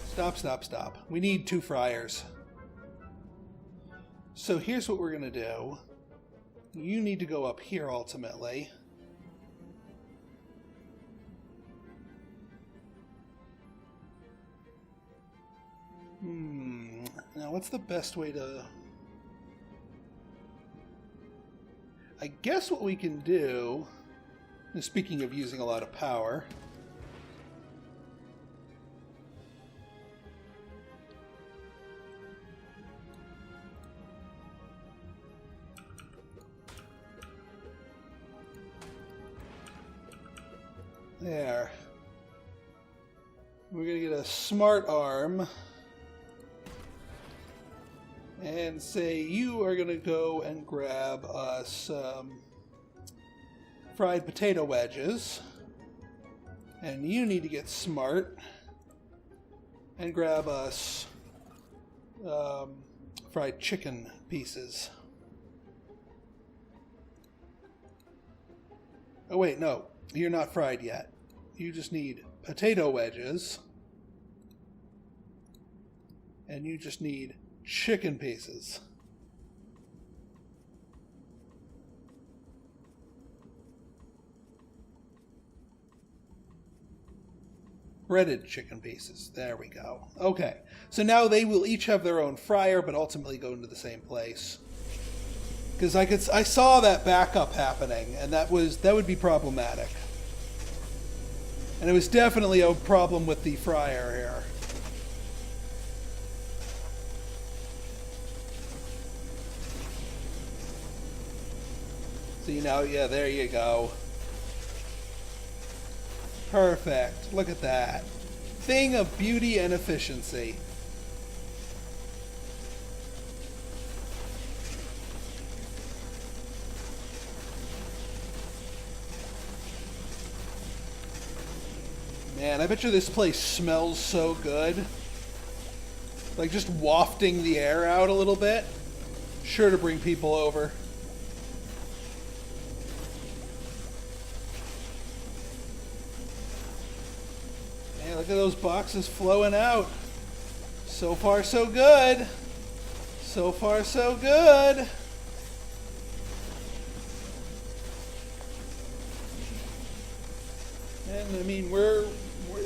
Stop, stop, stop. We need 2 fryers. So here's what we're going to do. You need to go up here ultimately. Now what's the best way to... I guess what we can do, and speaking of using a lot of power, there. We're going to get a smart arm and say you are going to go and grab us fried potato wedges, and you need to get smart and grab us fried chicken pieces. Oh wait, no, you're not fried yet. You just need potato wedges, and you just need chicken pieces. Breaded chicken pieces. There we go. Okay. So now they will each have their own fryer, but ultimately go into the same place. Because I saw that backup happening, and that would be problematic. And it was definitely a problem with the fryer here. See now, yeah, there you go. Perfect. Look at that. Thing of beauty and efficiency. Man, I bet you this place smells so good. Like just wafting the air out a little bit. Sure to bring people over. Man, look at those boxes flowing out. So far, so good. So far, so good. And I mean,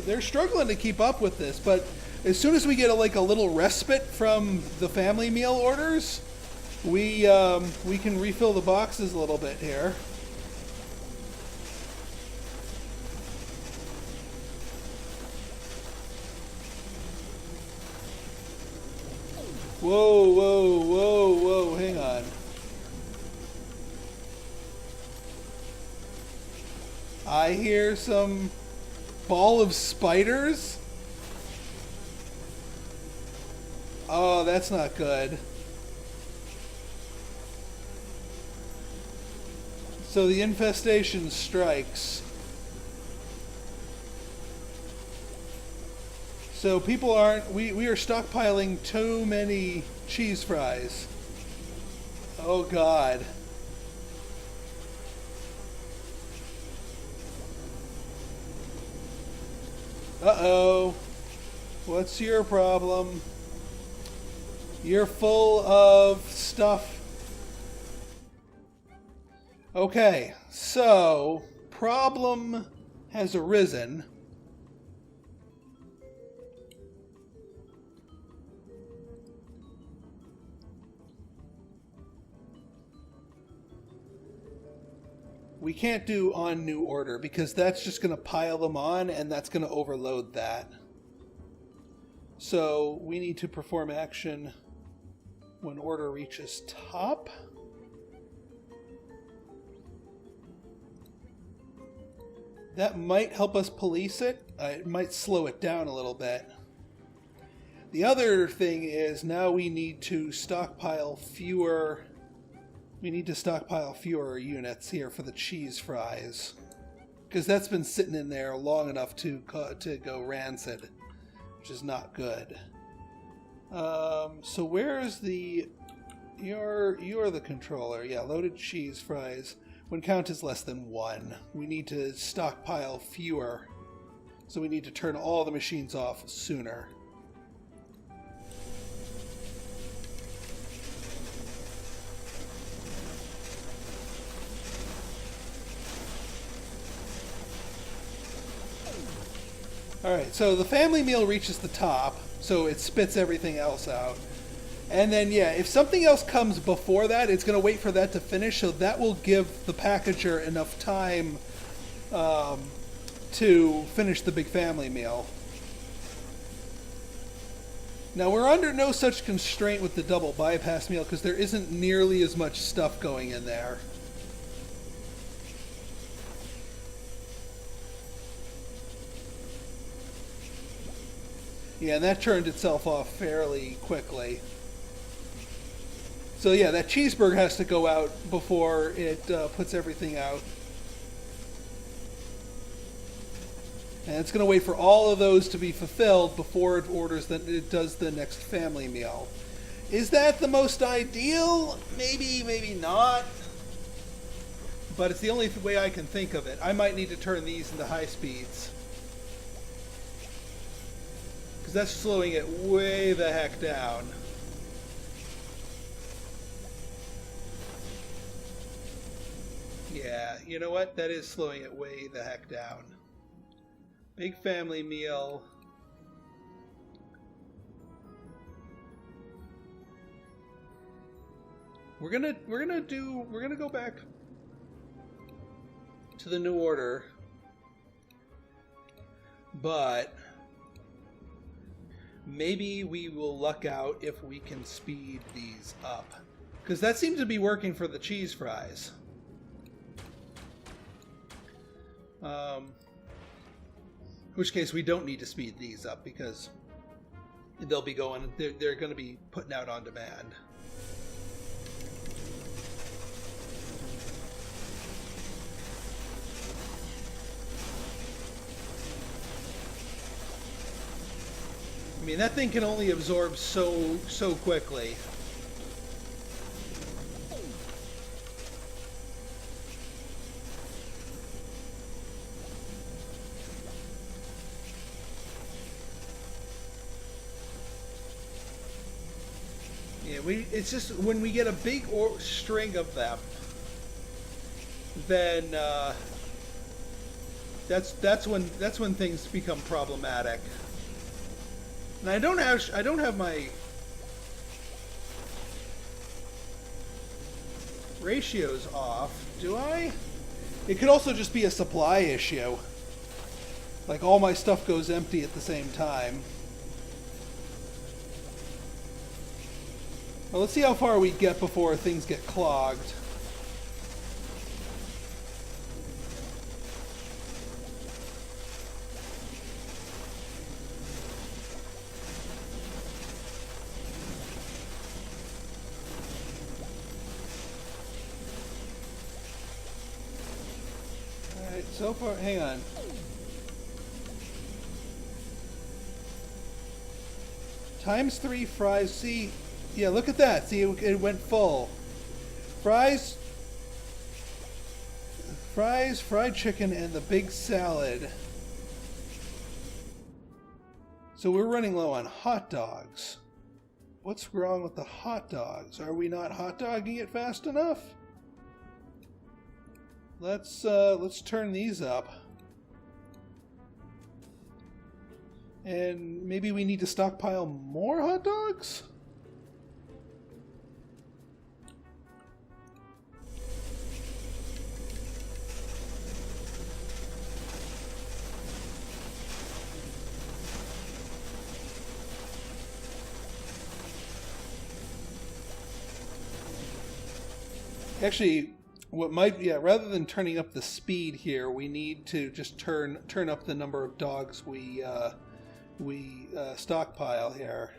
they're struggling to keep up with this, but as soon as we get like a little respite from the family meal orders, we can refill the boxes a little bit here. Whoa, whoa, whoa, whoa, hang on. I hear some ball of spiders. Oh, that's not good. So the infestation strikes. So people aren't, we are stockpiling too many cheese fries. Oh God. Uh-oh. What's your problem? You're full of stuff. Okay, so problem has arisen. We can't do on new order because that's just going to pile them on and that's going to overload that. So we need to perform action when order reaches top. That might help us police it. It might slow it down a little bit. The other thing is now we need to stockpile fewer. We need to stockpile fewer units here for the cheese fries, because that's been sitting in there long enough to go rancid, which is not good. So where is the? You're the controller. Yeah, loaded cheese fries. When count is less than 1, we need to stockpile fewer. So we need to turn all the machines off sooner. Alright, so the family meal reaches the top, so it spits everything else out. And then, yeah, if something else comes before that, it's going to wait for that to finish, so that will give the packager enough time to finish the big family meal. Now, we're under no such constraint with the double bypass meal, because there isn't nearly as much stuff going in there. Yeah, and that turned itself off fairly quickly. So yeah, that cheeseburger has to go out before it puts everything out. And it's going to wait for all of those to be fulfilled before it orders that it does the next family meal. Is that the most ideal? Maybe, maybe not. But it's the only way I can think of it. I might need to turn these into high speeds, because that's slowing it way the heck down. Yeah, you know what? That is slowing it way the heck down. Big family meal. We're gonna go back to the new order, but maybe we will luck out if we can speed these up, because that seems to be working for the cheese fries. In which case we don't need to speed these up, because they'll be going, they're going to be putting out on demand. I mean, that thing can only absorb so quickly. It's just when we get a big string of them, then that's when things become problematic. And I don't have my ratios off, do I? It could also just be a supply issue. Like all my stuff goes empty at the same time. Well, let's see how far we get before things get clogged. Alright, so far, hang on. Times 3 fries, see... Yeah, look at that. See, it went full. Fries, fried chicken, and the big salad. So we're running low on hot dogs. What's wrong with the hot dogs? Are we not hot dogging it fast enough? Let's turn these up. And maybe we need to stockpile more hot dogs? Actually, what might, yeah, rather than turning up the speed here, we need to just turn up the number of dogs we stockpile here.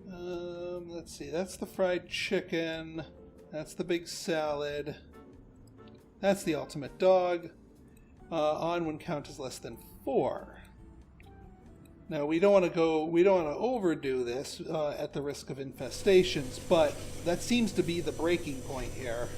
Let's see, that's the fried chicken, that's the big salad, that's the ultimate dog. On when count is less than 4. Now we don't want to overdo this at the risk of infestations, but that seems to be the breaking point here.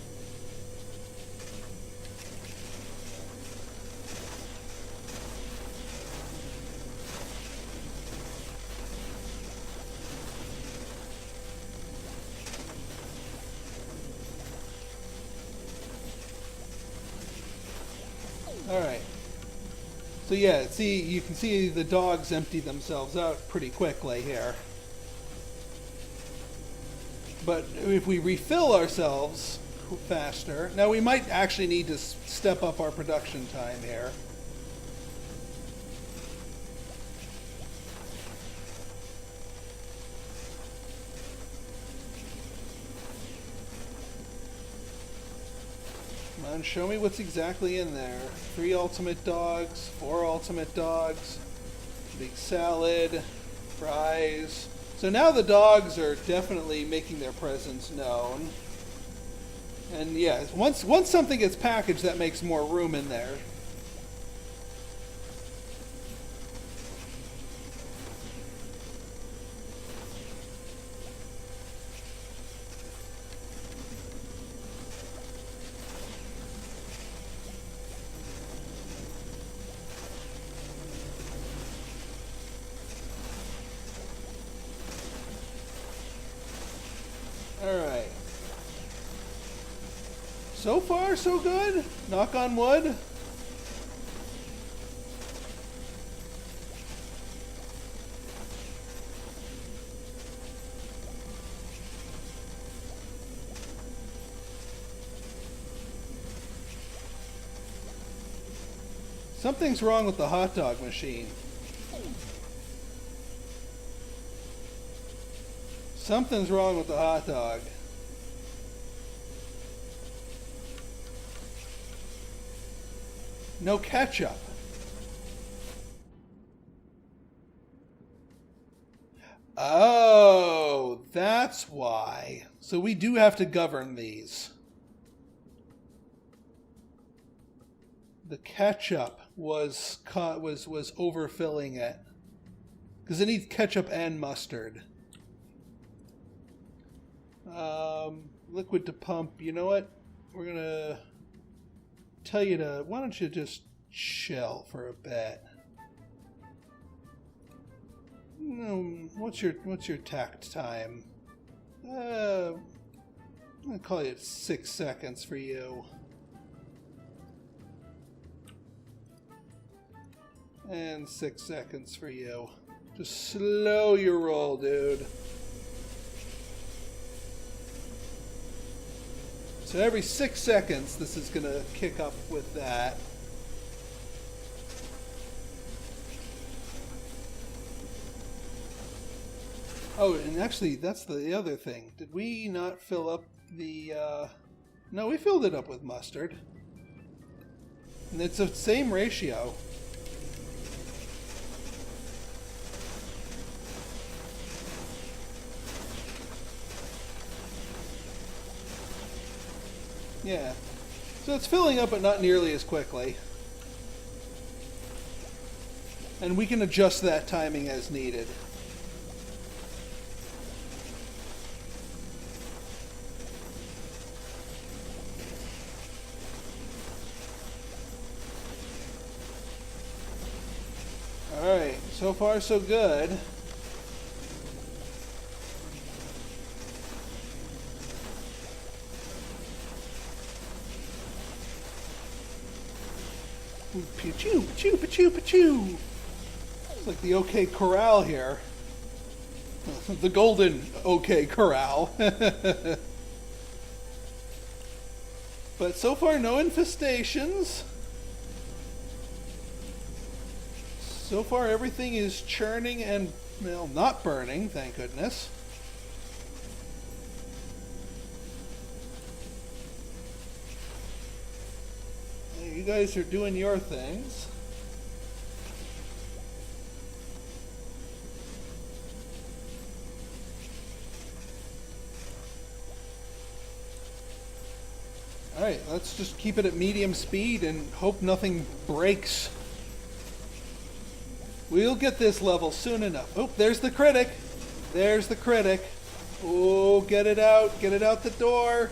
All right. So yeah, see, you can see the dogs empty themselves out pretty quickly here. But if we refill ourselves faster, now we might actually need to step up our production time here. Come on, show me what's exactly in there. 3 ultimate dogs, 4 ultimate dogs, big salad, fries. So now the dogs are definitely making their presence known. And yeah, once something gets packaged, that makes more room in there. Alright. So far, so good. Knock on wood. Something's wrong with the hot dog machine. Something's wrong with the hot dog. No ketchup. Oh, that's why. So we do have to govern these. The ketchup was overfilling it. Because it needs ketchup and mustard. Liquid to pump. You know what? We're gonna tell you to, why don't you just chill for a bit? What's your tact time? I'm gonna call it 6 seconds for you. And 6 seconds for you. Just slow your roll, dude. So every 6 seconds, this is gonna kick up with that. Oh, and actually, that's the other thing. Did we not fill up the... No, we filled it up with mustard. And it's the same ratio. Yeah. So it's filling up, but not nearly as quickly. And we can adjust that timing as needed. Alright, so far so good. Pachoo, pachoo, pachoo, pachoo. It's like the OK Corral here. The golden OK Corral. But so far, no infestations. So far, everything is churning and, well, not burning, thank goodness. You guys are doing your things. Alright, let's just keep it at medium speed and hope nothing breaks. We'll get this level soon enough. Oh, there's the critic. There's the critic. Oh, get it out. Get it out the door.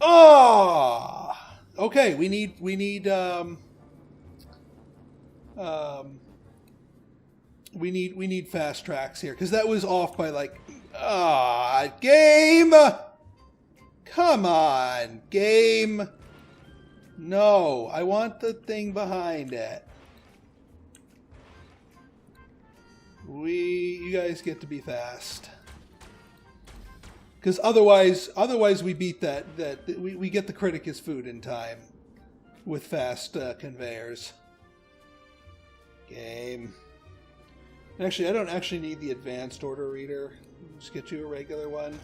Oh! Okay, we need fast tracks here, because that was off by like, game! Come on, game! No, I want the thing behind it. You guys get to be fast. Because otherwise we beat that we get the critic as food in time with fast conveyors. Game. Actually, I don't actually need the advanced order reader. Just get you a regular one.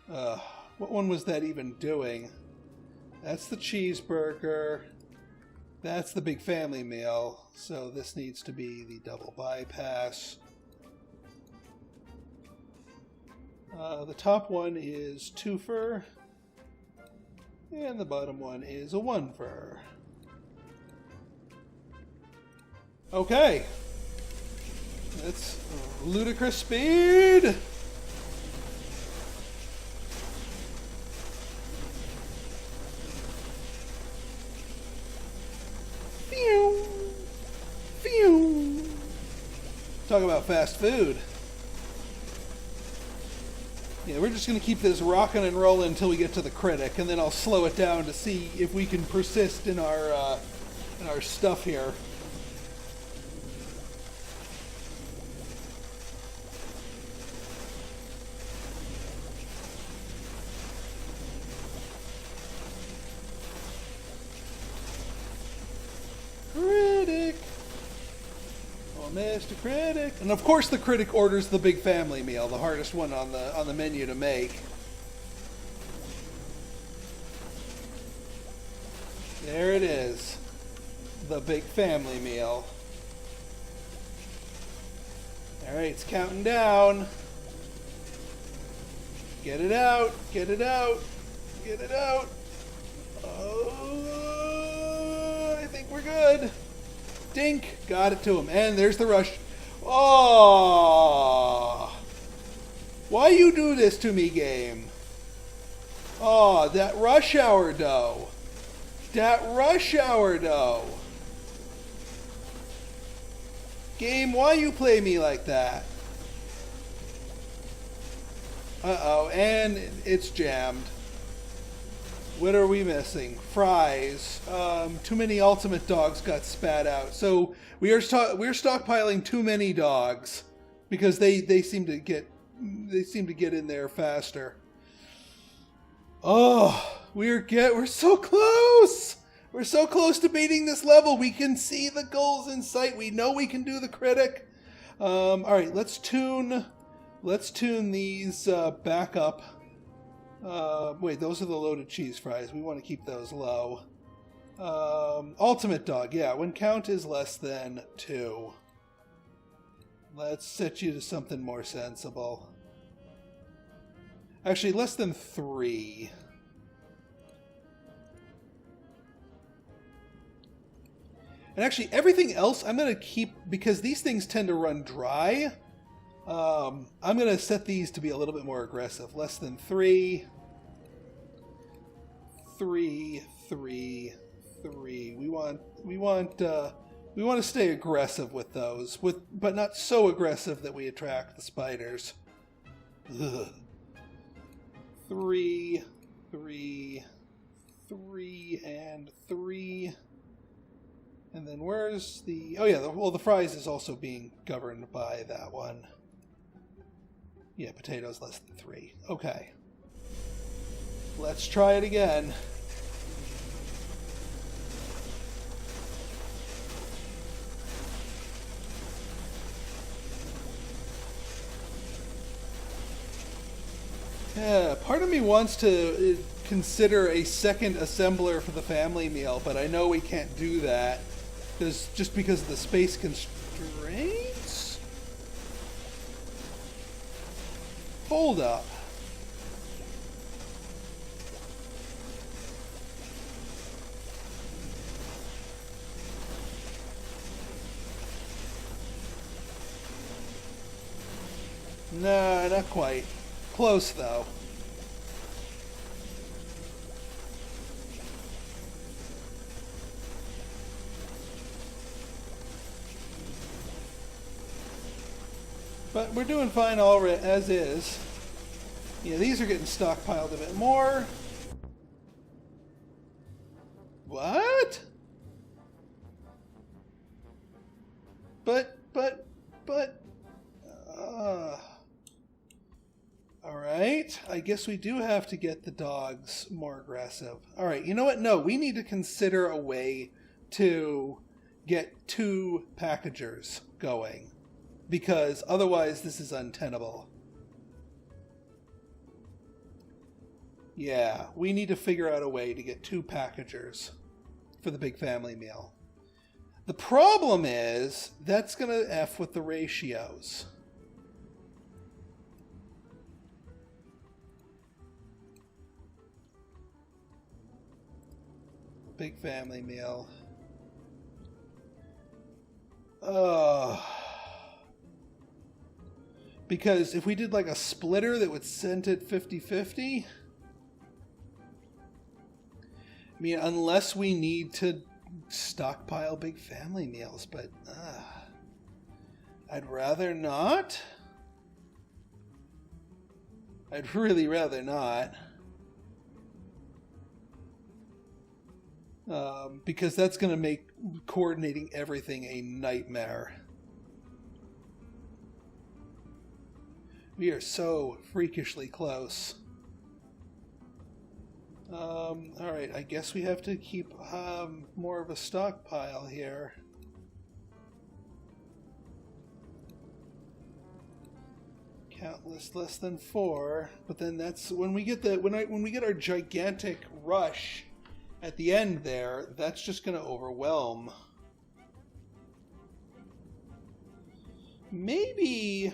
What one was that even doing? That's the cheeseburger. That's the big family meal. So this needs to be the double bypass. The top one is 2-fer, and the bottom one is a 1-fer. Okay, that's ludicrous speed. Phew, phew. Talk about fast food. Yeah, we're just going to keep this rocking and rolling until we get to the critic, and then I'll slow it down to see if we can persist in our stuff here. Critic! Oh, Mr. Critic! And of course the critic orders the big family meal, the hardest one on the menu to make. There it is. The big family meal. Alright, it's counting down. Get it out, get it out, get it out. Oh, I think we're good. Dink, got it to him. And there's the rush. Oh, why you do this to me, game? Oh, that rush hour dough. That rush hour dough. Game, why you play me like that? Uh-oh, and it's jammed. What are we missing? Fries. Too many ultimate dogs got spat out. So we're stockpiling too many dogs because they seem to get in there faster. Oh, we're so close. We're so close to beating this level. We can see the goals in sight. We know we can do the critic. All right, let's tune these back up. Wait, those are the loaded cheese fries. We want to keep those low. Ultimate dog, yeah, when count is less than 2. Let's set you to something more sensible. Actually, less than 3. And actually, everything else I'm going to keep, because these things tend to run dry. I'm going to set these to be a little bit more aggressive. Less than 3. 3, 3, 3. We want to stay aggressive with those, but not so aggressive that we attract the spiders. Ugh. 3, 3, 3, and 3. And then where's the... Oh yeah, the fries is also being governed by that one. Yeah, potatoes less than 3. Okay. Let's try it again. Yeah, part of me wants to consider a second assembler for the family meal, but I know we can't do that. Just because of the space constraints? Hold up. No, not quite. Close, though. But we're doing fine already, as is. Yeah, these are getting stockpiled a bit more. What? But... Alright, I guess we do have to get the dogs more aggressive. Alright, you know what? No, we need to consider a way to get 2 packagers going. Because otherwise this is untenable. Yeah, we need to figure out a way to get 2 packagers for the big family meal. The problem is, that's going to F with the ratios. Big family meal. Because if we did like a splitter that would send it 50-50, I mean, unless we need to stockpile big family meals, but I'd rather not. I'd really rather not. Because that's going to make coordinating everything a nightmare. We are so freakishly close. Alright, I guess we have to keep more of a stockpile here. Countless less than 4, but then that's when we get when we get our gigantic rush at the end there, that's just going to overwhelm. Maybe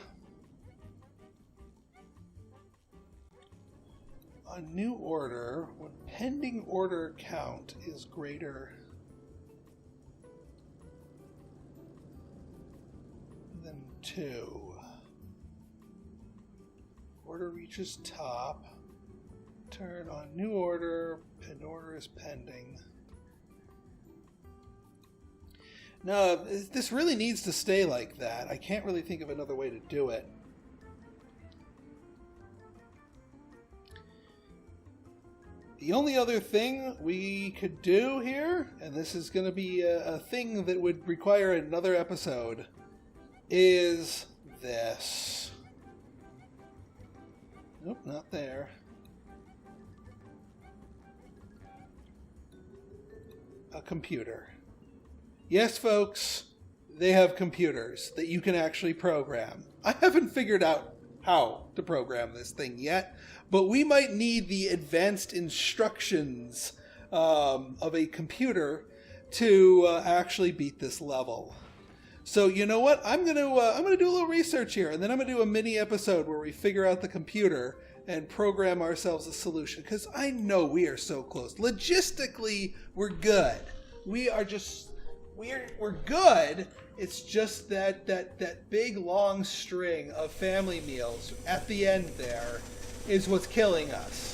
a new order when pending order count is greater than 2. Order reaches top. Turn on new order. Pinned order is pending. No, this really needs to stay like that. I can't really think of another way to do it. The only other thing we could do here, and this is going to be a thing that would require another episode, is this. Nope, not there. A computer. Yes, folks, they have computers that you can actually program. I haven't figured out how to program this thing yet, but we might need the advanced instructions of a computer to actually beat this level. So you know what? I'm gonna do a little research here, and then I'm gonna do a mini episode where we figure out the computer and program ourselves a solution. Because I know we are so close. Logistically, we're good. We're good. It's just that big long string of family meals at the end there is what's killing us.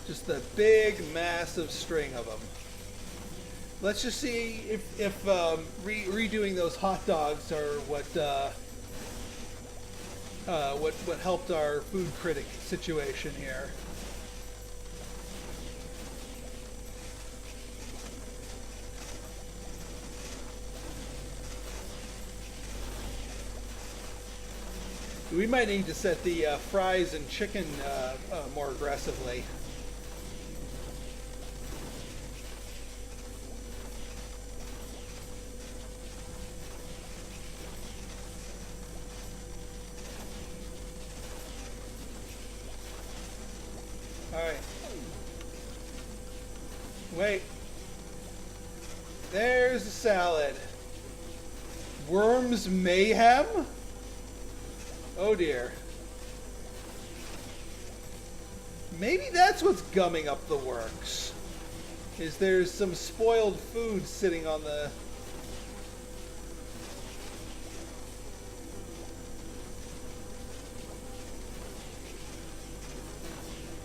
Just the big, massive string of them. Let's just see if redoing those hot dogs are what helped our food critic situation here. We might need to set the fries and chicken more aggressively. Alright. Wait. There's the salad. Worms mayhem? Oh dear. Maybe that's what's gumming up the works. Is there's some spoiled food sitting on the...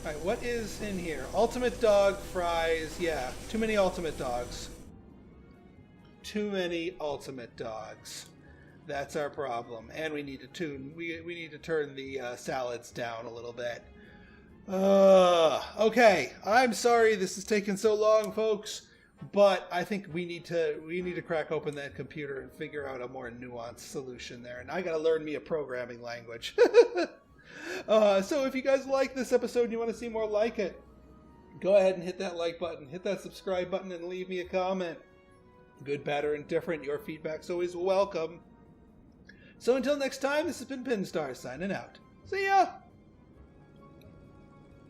Alright, what is in here? Ultimate dog, fries, yeah. Too many ultimate dogs. Too many ultimate dogs. That's our problem. And we need to we need to turn the salads down a little bit. Okay. I'm sorry this is taking so long, folks, but I think we need to crack open that computer and figure out a more nuanced solution there. And I got to learn me a programming language. So if you guys like this episode and you want to see more like it, go ahead and hit that like button, hit that subscribe button, and leave me a comment. Good, bad, or indifferent, your feedback's always welcome. So until next time, this has been Pinstar signing out. See ya!